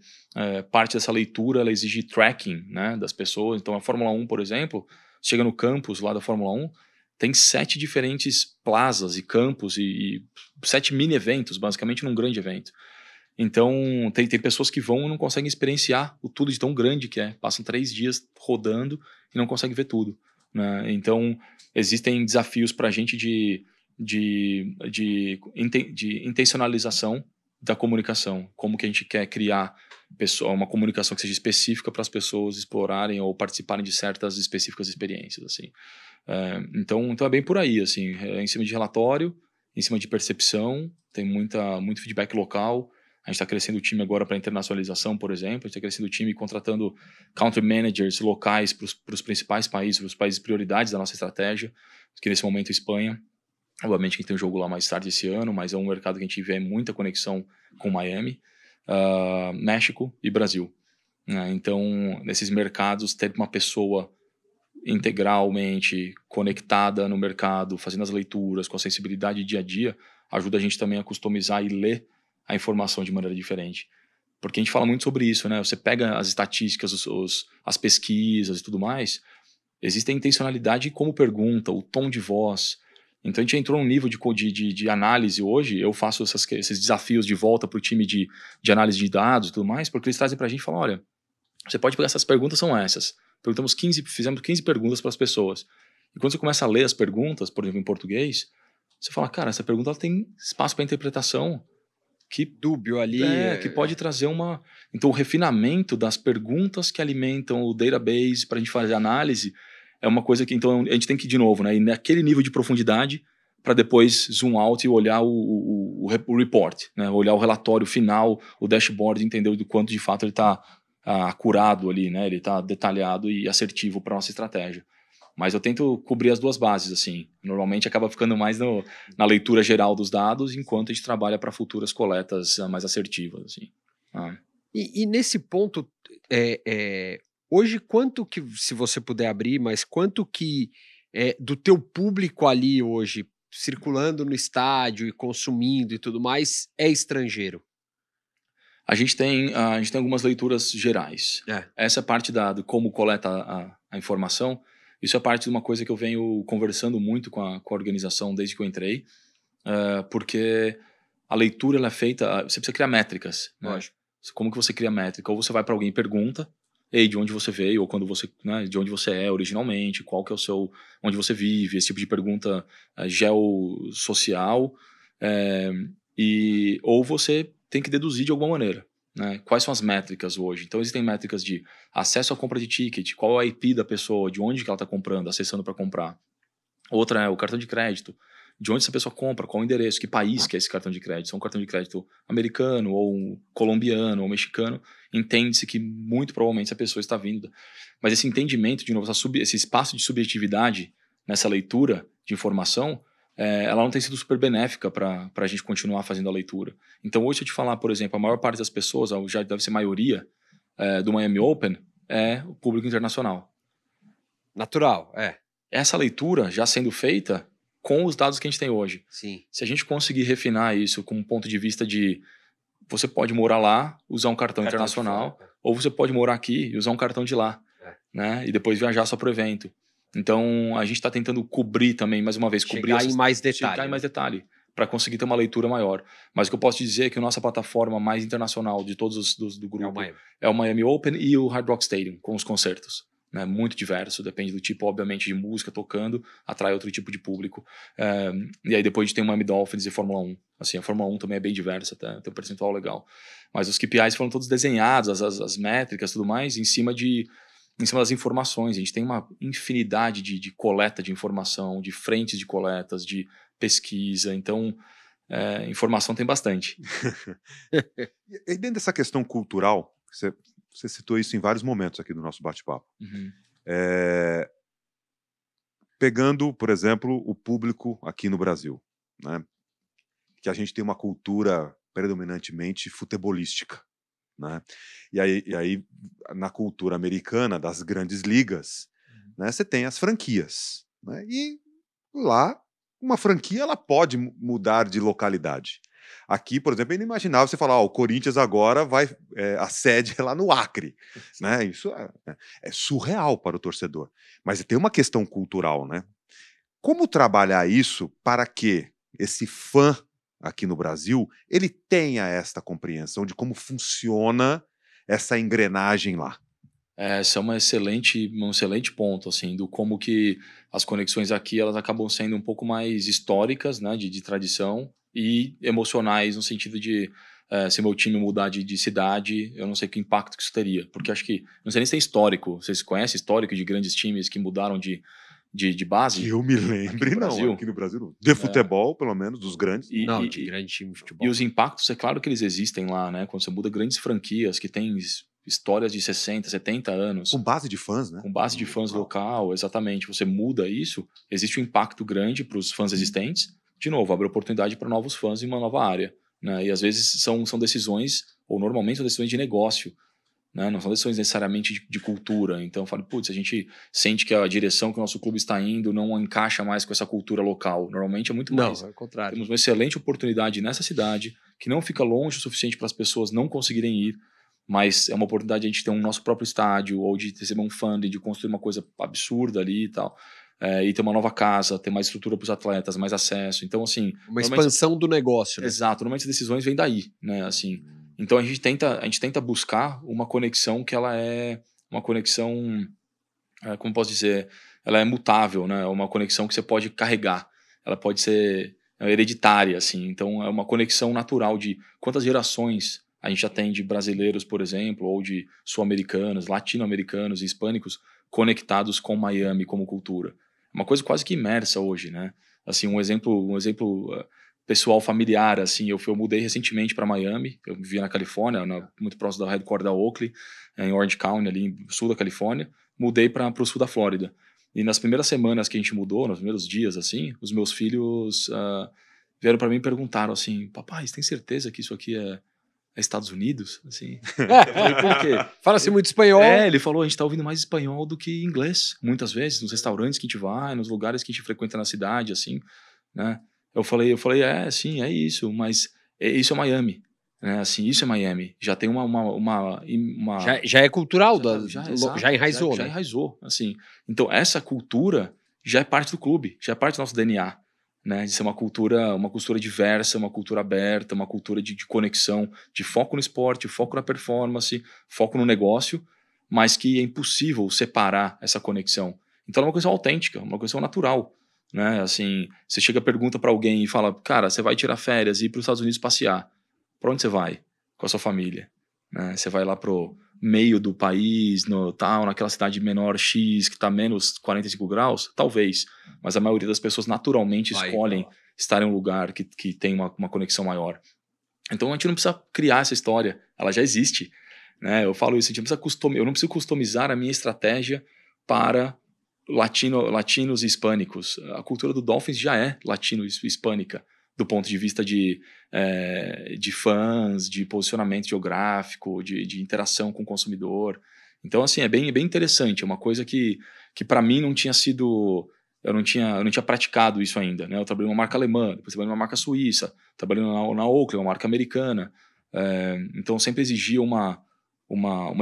parte dessa leitura ela exige tracking, né, das pessoas. Então a Fórmula 1, por exemplo, chega no campus lá da Fórmula 1, tem 7 diferentes plazas e campos e 7 mini eventos, basicamente num grande evento. Então tem pessoas que vão e não conseguem experienciar o tudo de tão grande que é. Passam 3 dias rodando e não conseguem ver tudo, né? Então existem desafios para a gente de intencionalização da comunicação, como que a gente quer criar uma comunicação que seja específica para as pessoas explorarem ou participarem de certas específicas experiências, assim. Então é bem por aí, assim, em cima de relatório, em cima de percepção, tem muito feedback local. A gente está crescendo o time agora para internacionalização, por exemplo. A gente está crescendo o time contratando country managers locais para os principais países, para os países prioridades da nossa estratégia, que nesse momento Espanha. Obviamente que tem um jogo lá mais tarde esse ano, mas é um mercado que a gente vê muita conexão com Miami, México e Brasil. Então, nesses mercados, ter uma pessoa integralmente conectada no mercado, fazendo as leituras, com a sensibilidade dia a dia, ajuda a gente também a customizar e ler a informação de maneira diferente. Porque a gente fala muito sobre isso, né? Você pega as estatísticas, as pesquisas e tudo mais, existe a intencionalidade como pergunta, o tom de voz. Então a gente entrou num nível de análise hoje, eu faço esses desafios de volta para o time de análise de dados e tudo mais, porque eles trazem para a gente e falam, olha, você pode pegar essas perguntas, são essas. Fizemos 15 perguntas para as pessoas. E quando você começa a ler as perguntas, por exemplo, em português, você fala, cara, essa pergunta ela tem espaço para interpretação. Que dúbio ali. Que pode trazer uma... Então o refinamento das perguntas que alimentam o database para a gente fazer análise é uma coisa que, então, a gente tem que ir de novo, né? E naquele nível de profundidade para depois zoom out e olhar o report, né? Olhar o relatório final, o dashboard, entender do quanto de fato ele está acurado ali, né? Ele está detalhado e assertivo para nossa estratégia. Mas eu tento cobrir as duas bases, assim. Normalmente acaba ficando mais na leitura geral dos dados, enquanto a gente trabalha para futuras coletas mais assertivas, assim. E nesse ponto, hoje, quanto que, se você puder abrir, mas quanto que do teu público ali hoje, circulando no estádio e consumindo e tudo mais, é estrangeiro? A gente tem algumas leituras gerais. Essa parte do como coleta a informação, isso é parte de uma coisa que eu venho conversando muito com a organização desde que eu entrei, porque a leitura ela é feita, você precisa criar métricas, né? Como que você cria métrica? Ou você vai para alguém e pergunta, ei, de onde você veio, ou quando você, né, de onde você é originalmente, qual que é onde você vive, esse tipo de pergunta geossocial, ou você tem que deduzir de alguma maneira, né? Quais são as métricas hoje? Então existem métricas de acesso à compra de ticket, qual é a IP da pessoa, de onde que ela está comprando, acessando para comprar. Outra é o cartão de crédito, de onde essa pessoa compra, qual o endereço, que país que é esse cartão de crédito. Se é um cartão de crédito americano, ou colombiano, ou mexicano, entende-se que muito provavelmente essa pessoa está vindo. Mas esse entendimento, de novo, esse espaço de subjetividade nessa leitura de informação, ela não tem sido super benéfica para a gente continuar fazendo a leitura. Então hoje, se eu te falar, por exemplo, a maior parte das pessoas, já deve ser maioria do Miami Open, é o público internacional. Natural, Essa leitura já sendo feita com os dados que a gente tem hoje. Sim. Se a gente conseguir refinar isso com um ponto de vista de você pode morar lá, usar um cartão internacional, ou você pode morar aqui e usar um cartão de lá, né? E depois viajar só para o evento. Então, a gente está tentando cobrir também, mais uma vez, chegar em mais detalhe, para conseguir ter uma leitura maior. Mas o que eu posso dizer é que a nossa plataforma mais internacional de todos do grupo é o Miami Open e o Hard Rock Stadium, com os concertos. Né, muito diverso, depende do tipo, obviamente, de música tocando, atrai outro tipo de público. E aí depois a gente tem o Miami Dolphins e Fórmula 1. Assim, a Fórmula 1 também é bem diversa, tem um percentual legal. Mas os KPIs foram todos desenhados, as métricas e tudo mais, em cima das informações. A gente tem uma infinidade de coleta de informação, de frentes de coletas, de pesquisa. Então, informação tem bastante. E dentro dessa questão cultural, você citou isso em vários momentos aqui do nosso bate-papo. Uhum. pegando, por exemplo, o público aqui no Brasil, né? Que a gente tem uma cultura predominantemente futebolística, né? E aí, na cultura americana, das grandes ligas, né, você tem as franquias, né? E lá, uma franquia ela pode mudar de localidade. Aqui, por exemplo, é inimaginável você falar, o Corinthians agora vai, a sede é lá no Acre, né? Isso é surreal para o torcedor. Mas tem uma questão cultural, né? Como trabalhar isso para que esse fã aqui no Brasil ele tenha esta compreensão de como funciona essa engrenagem lá? Essa é um excelente ponto, assim, do como que as conexões aqui elas acabam sendo um pouco mais históricas, né, de tradição e emocionais no sentido de se meu time mudar de cidade, eu não sei que impacto que isso teria, porque acho que não sei nem se tem histórico. Vocês conhecem histórico de grandes times que mudaram de Que base eu me aqui lembre, no não. Brasil? Aqui no Brasil, não. De futebol, pelo menos, dos grandes. Não, de grande time de E futebol. os impactos, é claro que eles existem lá, né? Quando você muda grandes franquias que têm histórias de 60, 70 anos, Com base de fãs, né? com base de fãs local, exatamente, você muda isso, existe um impacto grande para os fãs existentes. De novo, abre oportunidade para novos fãs em uma nova área, né? E às vezes são decisões, ou normalmente são decisões de negócio, né? Não são decisões necessariamente de cultura. Então eu falo, putz, a gente sente que a direção que o nosso clube está indo não encaixa mais com essa cultura local. Normalmente é muito mais. Não, é o contrário. Temos uma excelente oportunidade nessa cidade, que não fica longe o suficiente para as pessoas não conseguirem ir, mas é uma oportunidade de a gente ter um nosso próprio estádio, ou de receber um funding, de construir uma coisa absurda ali e tal. E ter uma nova casa, ter mais estrutura para os atletas, mais acesso. Então, assim... Uma expansão do negócio, né? Exato. Normalmente as decisões vêm daí, né? Assim, então a gente tenta buscar uma conexão que ela é uma conexão, como posso dizer, ela é mutável, né? Uma conexão que você pode carregar. Ela pode ser hereditária, assim. Então é uma conexão natural de quantas gerações a gente já tem de brasileiros, por exemplo, ou de sul-americanos, latino-americanos e hispânicos conectados com Miami como cultura. Uma coisa quase que imersa hoje, né? Assim, um exemplo pessoal familiar, assim, eu mudei recentemente para Miami, eu vivia na Califórnia, muito próximo da headquarter da Oakley, em Orange County, ali no sul da Califórnia, mudei para o sul da Flórida. E nas primeiras semanas que a gente mudou, nos primeiros dias, assim, os meus filhos vieram para mim e perguntaram assim, papai, você tem certeza que isso aqui é Estados Unidos? Assim, eu falei, por quê? Fala-se muito espanhol. Ele falou, a gente tá ouvindo mais espanhol do que inglês, muitas vezes, nos restaurantes que a gente vai, nos lugares que a gente frequenta na cidade, assim, né? Eu falei, sim, é isso, mas isso é Miami, né? Assim, isso é Miami. Já tem uma Já é cultural, exato, já enraizou, já né? enraizou, assim. Então, essa cultura já é parte do clube, já é parte do nosso DNA, né? De ser uma cultura diversa, uma cultura aberta, uma cultura de conexão, de foco no esporte, foco na performance, foco no negócio, mas que é impossível separar essa conexão. Então, é uma coisa autêntica, uma coisa natural, né? Assim, você chega, pergunta para alguém e fala, cara, você vai tirar férias e ir para os Estados Unidos passear. Para onde você vai? Com a sua família, né? Você vai lá pro meio do país, naquela cidade menor X, que está menos 45 graus? Talvez. Mas a maioria das pessoas naturalmente escolhem estar em um lugar que tem uma conexão maior. Então a gente não precisa criar essa história, ela já existe, né? Eu falo isso, eu não preciso customizar a minha estratégia para latinos e hispânicos. A cultura do Dolphins já é latino e hispânica, do ponto de vista de fãs, de posicionamento geográfico, de interação com o consumidor. Então, assim, é bem interessante. É uma coisa que para mim não tinha sido... Eu não tinha praticado isso ainda, né? Eu trabalhei numa marca alemã, depois trabalhei numa marca suíça, trabalhei na Oakley, uma marca americana. Então, sempre exigia uma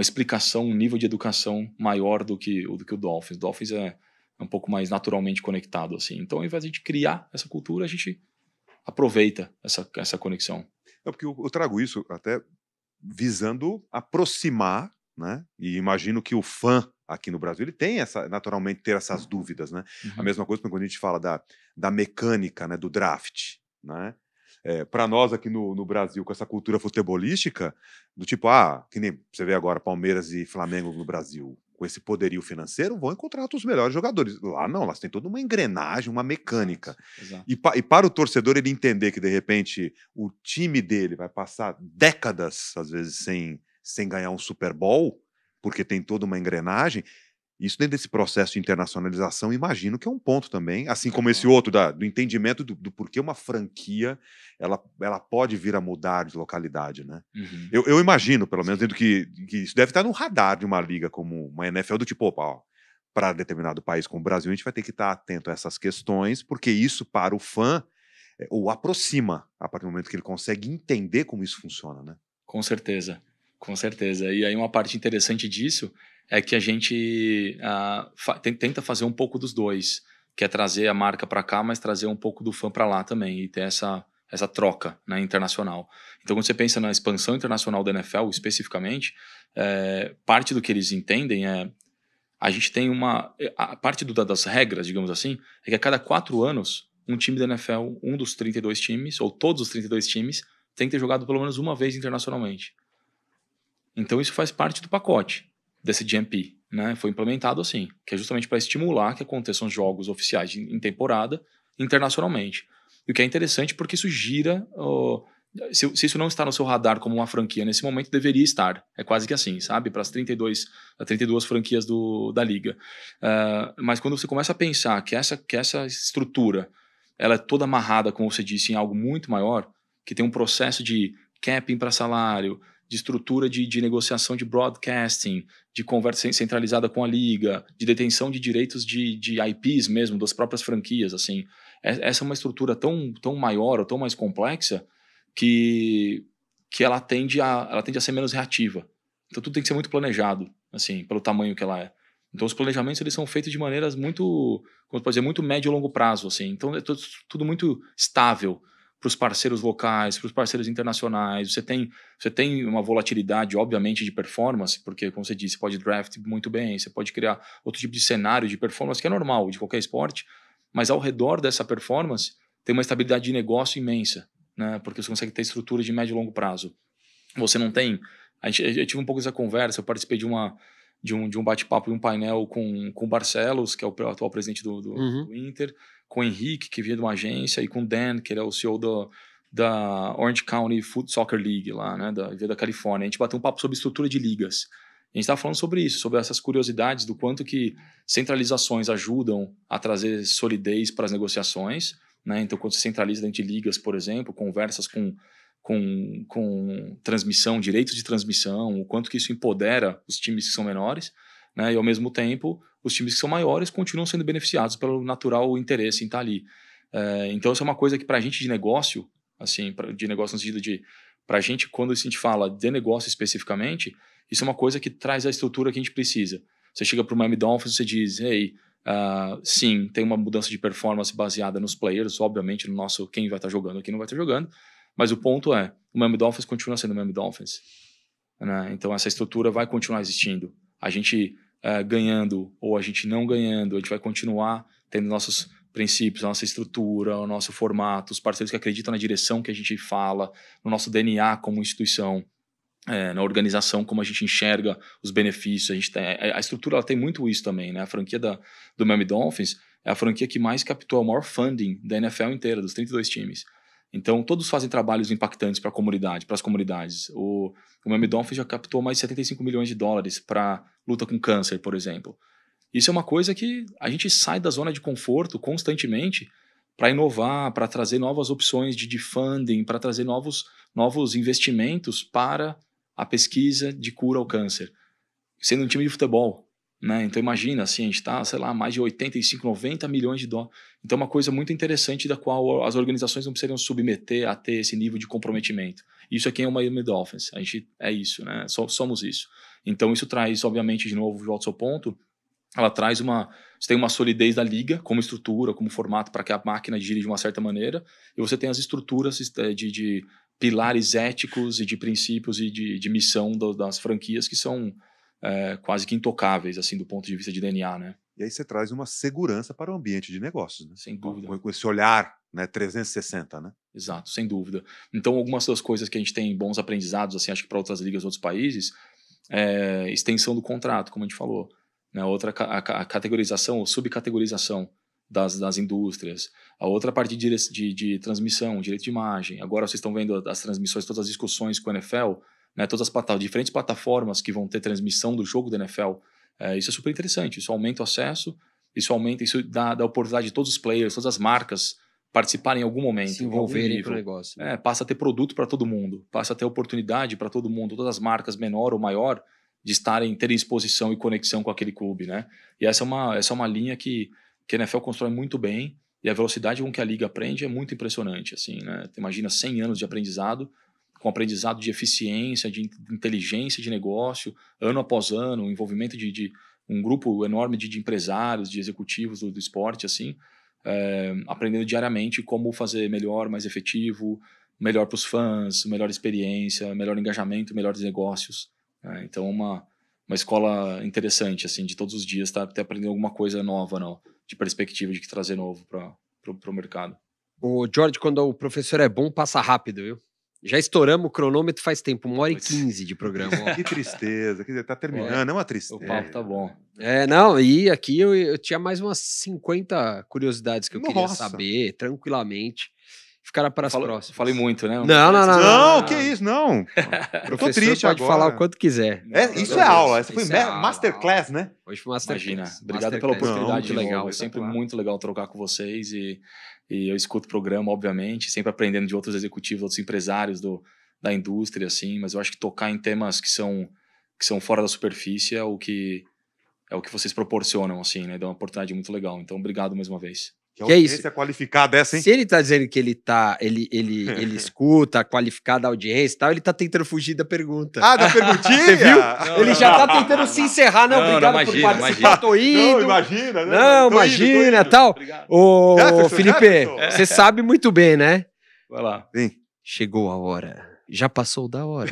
explicação, um nível de educação maior do que o Dolphins. O Dolphins é um pouco mais naturalmente conectado, assim. Então, ao invés de a gente criar essa cultura, a gente aproveita essa conexão. É porque eu trago isso até visando aproximar, né? E imagino que o fã aqui no Brasil ele tem naturalmente ter essas dúvidas, né? Uhum. A mesma coisa quando a gente fala da mecânica, né? Do draft, né? Para nós aqui no Brasil, com essa cultura futebolística, do tipo, que nem você vê agora Palmeiras e Flamengo no Brasil, com esse poderio financeiro, vão encontrar os melhores jogadores. Lá não, elas têm toda uma engrenagem, uma mecânica. Exato. E para o torcedor ele entender que, de repente, o time dele vai passar décadas, às vezes, sem ganhar um Super Bowl, porque tem toda uma engrenagem, Isso dentro desse processo de internacionalização, imagino que é um ponto também, assim como esse outro do entendimento do porquê uma franquia ela pode vir a mudar de localidade, né? Uhum. Eu imagino, pelo menos, dentro que isso deve estar no radar de uma liga como uma NFL, do tipo, opa, ó, para determinado país como o Brasil, a gente vai ter que estar atento a essas questões, porque isso, para o fã, o aproxima a partir do momento que ele consegue entender como isso funciona, né? Com certeza, com certeza. E aí uma parte interessante disso é que a gente tenta fazer um pouco dos dois, que é trazer a marca para cá, mas trazer um pouco do fã para lá também, e ter essa troca, né, internacional. Então, quando você pensa na expansão internacional da NFL, especificamente, parte do que eles entendem a gente tem a parte das regras, digamos assim, é que a cada 4 anos, um time da NFL, um dos 32 times, ou todos os 32 times, tem que ter jogado pelo menos uma vez internacionalmente. Então isso faz parte do pacote desse GMP, né? Foi implementado assim, que é justamente para estimular que aconteçam jogos oficiais em temporada internacionalmente. E o que é interessante porque isso gira... se isso não está no seu radar como uma franquia nesse momento, deveria estar. É quase que assim, sabe? Para as 32 franquias da liga. Mas quando você começa a pensar que essa estrutura ela é toda amarrada, como você disse, em algo muito maior, que tem um processo de capping para salário, de estrutura de negociação de broadcasting, de conversa centralizada com a liga, de detenção de direitos de IPs mesmo, das próprias franquias, assim. Essa é uma estrutura tão maior ou tão mais complexa que ela tende a ser menos reativa. Então tudo tem que ser muito planejado, assim, pelo tamanho que ela é. Então os planejamentos eles são feitos de maneiras muito, como pode dizer, muito médio e longo prazo, assim. Então é tudo muito estável para os parceiros locais, para os parceiros internacionais. Você tem uma volatilidade, obviamente, de performance, porque, como você disse, você pode draft muito bem, você pode criar outro tipo de cenário de performance que é normal de qualquer esporte, mas ao redor dessa performance tem uma estabilidade de negócio imensa, né? Porque você consegue ter estrutura de médio e longo prazo. Você não tem... Eu tive um pouco dessa conversa, eu participei de um bate-papo e um painel com o Barcelos, que é o atual presidente do Inter, com o Henrique, que vinha de uma agência, e com o Dan, que ele é o CEO da Orange County Foot Soccer League, lá, né, da Califórnia. A gente bateu um papo sobre estrutura de ligas. A gente estava falando sobre isso, sobre essas curiosidades do quanto que centralizações ajudam a trazer solidez para as negociações, né? Então, quando você centraliza dentro de ligas, por exemplo, conversas com transmissão, direitos de transmissão, o quanto que isso empodera os times que são menores, né? E ao mesmo tempo, os times que são maiores continuam sendo beneficiados pelo natural interesse em estar ali. Então, isso é uma coisa que para a gente de negócio, assim, de negócio no sentido de, para a gente, quando a gente fala de negócio especificamente, isso é uma coisa que traz a estrutura que a gente precisa. Você chega para o Miami Dolphins e você diz, hey, sim, tem uma mudança de performance baseada nos players, obviamente, no nosso quem vai estar jogando, quem não vai estar jogando, mas o ponto é, o Miami Dolphins continua sendo o Miami Dolphins, né? Então essa estrutura vai continuar existindo. A gente ganhando ou a gente não ganhando, a gente vai continuar tendo nossos princípios, a nossa estrutura, o nosso formato, os parceiros que acreditam na direção que a gente fala, no nosso DNA como instituição, na organização, como a gente enxerga os benefícios. A estrutura ela tem muito isso também, né? A franquia do Miami Dolphins é a franquia que mais captou o maior funding da NFL inteira, dos 32 times. Então, todos fazem trabalhos impactantes para a comunidade, para as comunidades. O Miami Dolphins já captou mais de 75 milhões de dólares para luta com câncer, por exemplo. Isso é uma coisa que a gente sai da zona de conforto constantemente para inovar, para trazer novas opções de funding, para trazer novos investimentos para a pesquisa de cura ao câncer. Sendo um time de futebol, né? Então imagina, assim, a gente está, sei lá, mais de 85, 90 milhões de dólares. Então é uma coisa muito interessante da qual as organizações não precisariam submeter a ter esse nível de comprometimento. Isso é quem é o Miami Dolphins. A gente é isso, né? Somos isso. Então isso traz, obviamente, de novo, volto ao seu ponto, ela traz você tem uma solidez da liga, como estrutura, como formato, para que a máquina gire de uma certa maneira, e você tem as estruturas de pilares éticos e de princípios e de missão das franquias que são quase que intocáveis, assim, do ponto de vista de DNA, né? E aí você traz uma segurança para o ambiente de negócios, né? Sem dúvida. Com esse olhar, né, 360, né? Exato, sem dúvida. Então, algumas das coisas que a gente tem bons aprendizados, assim, acho que para outras ligas, outros países, extensão do contrato, como a gente falou. Né? Outra, a categorização ou subcategorização das indústrias. A outra parte de transmissão, direito de imagem. Agora vocês estão vendo as transmissões, todas as discussões com o NFL, né? Todas as diferentes plataformas que vão ter transmissão do jogo da NFL Isso é super interessante, isso aumenta o acesso, isso dá oportunidade de todos os players, todas as marcas participarem em algum momento. Se envolverem com o negócio. Né? Passa a ter produto para todo mundo, passa a ter oportunidade para todo mundo, todas as marcas, menor ou maior, de terem exposição e conexão com aquele clube, né? E essa é uma linha que a NFL constrói muito bem, e a velocidade com que a liga aprende é muito impressionante, assim, né? Você imagina 100 anos de aprendizado, com aprendizado de eficiência, de inteligência de negócio, ano após ano, o envolvimento de um grupo enorme de empresários, de executivos do esporte, assim, aprendendo diariamente como fazer melhor, mais efetivo, melhor para os fãs, melhor experiência, melhor engajamento, melhores negócios. Então, uma escola interessante, assim, de todos os dias, tá aprendendo alguma coisa nova, não, de perspectiva de que trazer novo para o mercado. O George, quando o professor é bom, passa rápido, viu? Já estouramos o cronômetro faz tempo, 1h15 de programa. Ó. Que tristeza, quer dizer, tá terminando, é uma tristeza. O papo tá bom. Não, e aqui eu tinha mais umas 50 curiosidades que eu queria saber, tranquilamente. Ficará para as próximas. Falei muito, né? Não, que isso, não. O professor pode falar o quanto quiser. Isso é aula, essa foi Masterclass, né? Hoje foi Masterclass. Imagina, obrigado pela oportunidade de legal. É sempre muito legal trocar com vocês e eu escuto o programa, obviamente, sempre aprendendo de outros executivos, outros empresários da indústria, assim, mas eu acho que tocar em temas que são fora da superfície é o que vocês proporcionam, assim, né? Dá uma oportunidade muito legal. Então, obrigado mais uma vez. Que é isso? É qualificada essa, hein? Se ele tá dizendo que ele escuta, qualificada a audiência e tal, ele tá tentando fugir da pergunta. Da perguntinha? Você viu? Ele já tá tentando se encerrar. Não, obrigado por participar, tô indo. Não, imagina, né? Não, imagina, tal. Ô, Felipe, você sabe muito bem, né? Vai lá. Vem. Chegou a hora. Já passou da hora.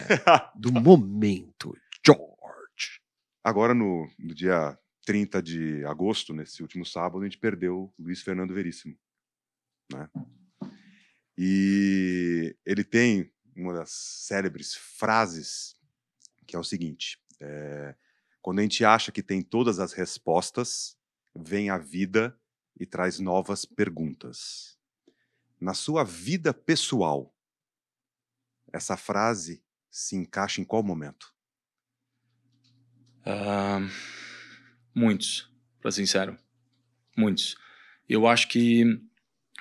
Do momento, George. Agora, no dia 30 de agosto, nesse último sábado, a gente perdeu o Luiz Fernando Veríssimo, né? E ele tem uma das célebres frases, que é o seguinte, quando a gente acha que tem todas as respostas, vem a vida e traz novas perguntas. Na sua vida pessoal, essa frase se encaixa em qual momento? Muitos, para ser sincero. Muitos. Eu acho que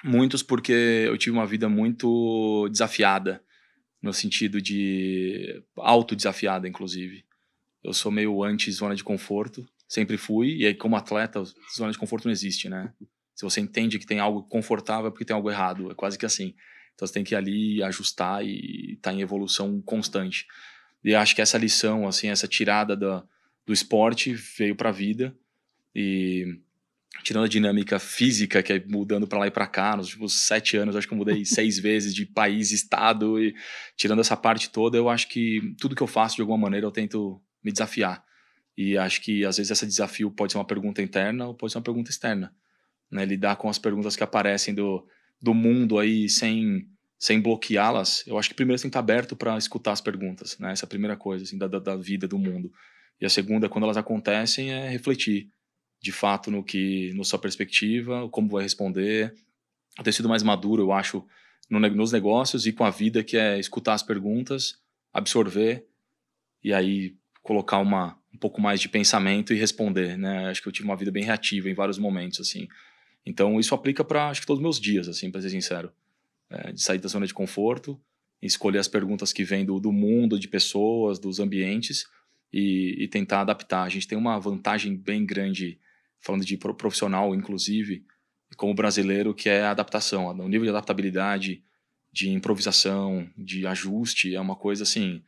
muitos porque eu tive uma vida muito desafiada, no sentido de autodesafiada, inclusive. Eu sou meio anti-zona de conforto, sempre fui, e aí como atleta, zona de conforto não existe, né? Se você entende que tem algo confortável é porque tem algo errado, é quase que assim. Então você tem que ir ali ajustar e estar em evolução constante. E acho que essa lição, assim, essa tirada do esporte veio para a vida, e tirando a dinâmica física, que é mudando para lá e para cá, nos últimos 7 anos, acho que eu mudei 6 vezes de país, estado, e tirando essa parte toda, eu acho que tudo que eu faço, de alguma maneira, eu tento me desafiar. E acho que, às vezes, esse desafio pode ser uma pergunta interna ou pode ser uma pergunta externa. Né? Lidar com as perguntas que aparecem do mundo aí sem bloqueá-las, eu acho que primeiro você tem que estar aberto para escutar as perguntas, né? Essa é a primeira coisa, assim, da vida, do mundo. E a segunda, quando elas acontecem, é refletir, de fato, na sua perspectiva, como vai responder. Ter sido mais maduro, eu acho, nos negócios e com a vida, que é escutar as perguntas, absorver e aí colocar um pouco mais de pensamento e responder, né? Acho que eu tive uma vida bem reativa em vários momentos, assim. Então, isso aplica para, acho que, todos os meus dias, assim, para ser sincero. De sair da zona de conforto, escolher as perguntas que vêm do mundo, de pessoas, dos ambientes, e tentar adaptar. A gente tem uma vantagem bem grande, falando de profissional, inclusive, como brasileiro, que é a adaptação. O nível de adaptabilidade, de improvisação, de ajuste, é uma coisa, assim,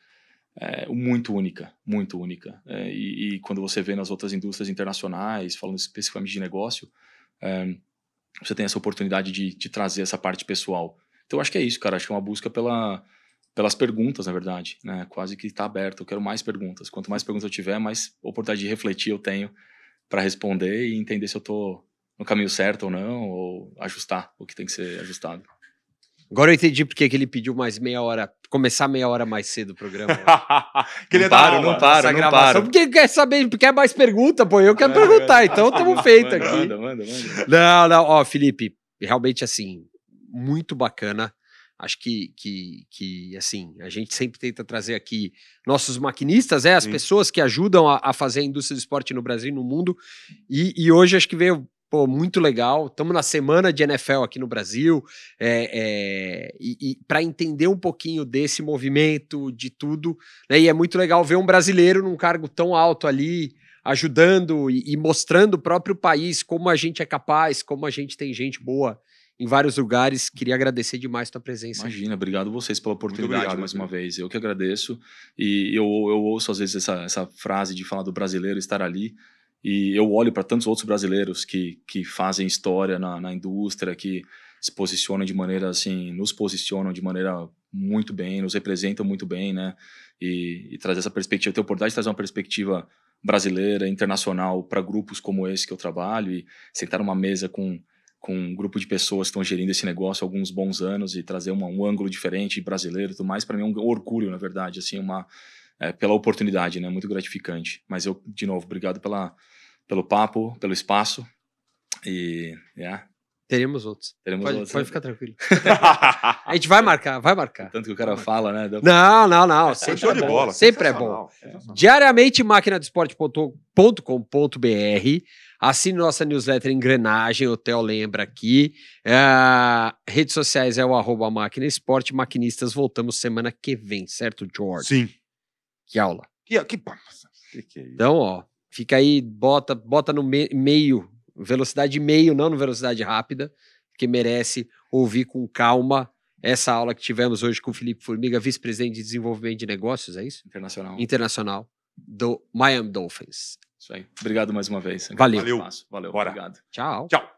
muito única, muito única. E quando você vê nas outras indústrias internacionais, falando especificamente de negócio, você tem essa oportunidade de trazer essa parte pessoal. Então, acho que é isso, cara. Acho que é uma busca pelas perguntas, na verdade, né? Quase que está aberto. Eu quero mais perguntas. Quanto mais perguntas eu tiver, mais oportunidade de refletir eu tenho para responder e entender se eu estou no caminho certo ou não, ou ajustar o que tem que ser ajustado. Agora eu entendi porque que ele pediu mais meia hora, começar meia hora mais cedo o programa. Não paro. Porque ele quer saber, quer mais pergunta, pô, eu quero perguntar, então estamos feitos aqui. Manda. Não, ó, Felipe, realmente assim, muito bacana Acho que assim, a gente sempre tenta trazer aqui nossos maquinistas, as pessoas que ajudam a fazer a indústria do esporte no Brasil e no mundo, e hoje acho que veio muito legal. Estamos na semana de NFL aqui no Brasil, e para entender um pouquinho desse movimento, de tudo, né, e é muito legal ver um brasileiro num cargo tão alto ali, ajudando e mostrando o próprio país, como a gente é capaz, como a gente tem gente boa em vários lugares. Queria agradecer demais a tua presença. Imagina, obrigado vocês pela oportunidade mais uma vez. Eu que agradeço. E eu ouço às vezes essa frase de falar do brasileiro estar ali, e eu olho para tantos outros brasileiros que fazem história na indústria, que se posicionam de maneira assim, nos posicionam de maneira muito bem, nos representam muito bem, né? E trazer essa perspectiva, ter a oportunidade de trazer uma perspectiva brasileira, internacional, para grupos como esse que eu trabalho, e sentar numa mesa com um grupo de pessoas que estão gerindo esse negócio há alguns bons anos e trazer um ângulo diferente brasileiro e tudo mais, para mim é um orgulho, na verdade, assim, pela oportunidade, né? Muito gratificante. Mas eu, de novo, obrigado pelo papo, pelo espaço, e teremos outros. Pode ficar tranquilo. A gente vai marcar. Tanto que o cara fala, né? Não. Sempre é bom. Bola, sempre é bom. Diariamente, maquinadoesporte.com.br. Assine nossa newsletter Engrenagem, o Theo lembra aqui. Redes sociais é o @Máquina Esporte. Maquinistas, voltamos semana que vem, certo, George? Sim. Que aula. Que é isso? Então, fica aí, bota no meio, velocidade meio, não no velocidade rápida, que merece ouvir com calma essa aula que tivemos hoje com o Felipe Formiga, vice-presidente de desenvolvimento de negócios, é isso? Internacional do Miami Dolphins. Isso aí. Obrigado mais uma vez. Valeu. Valeu. Bora. Obrigado. Tchau. Tchau.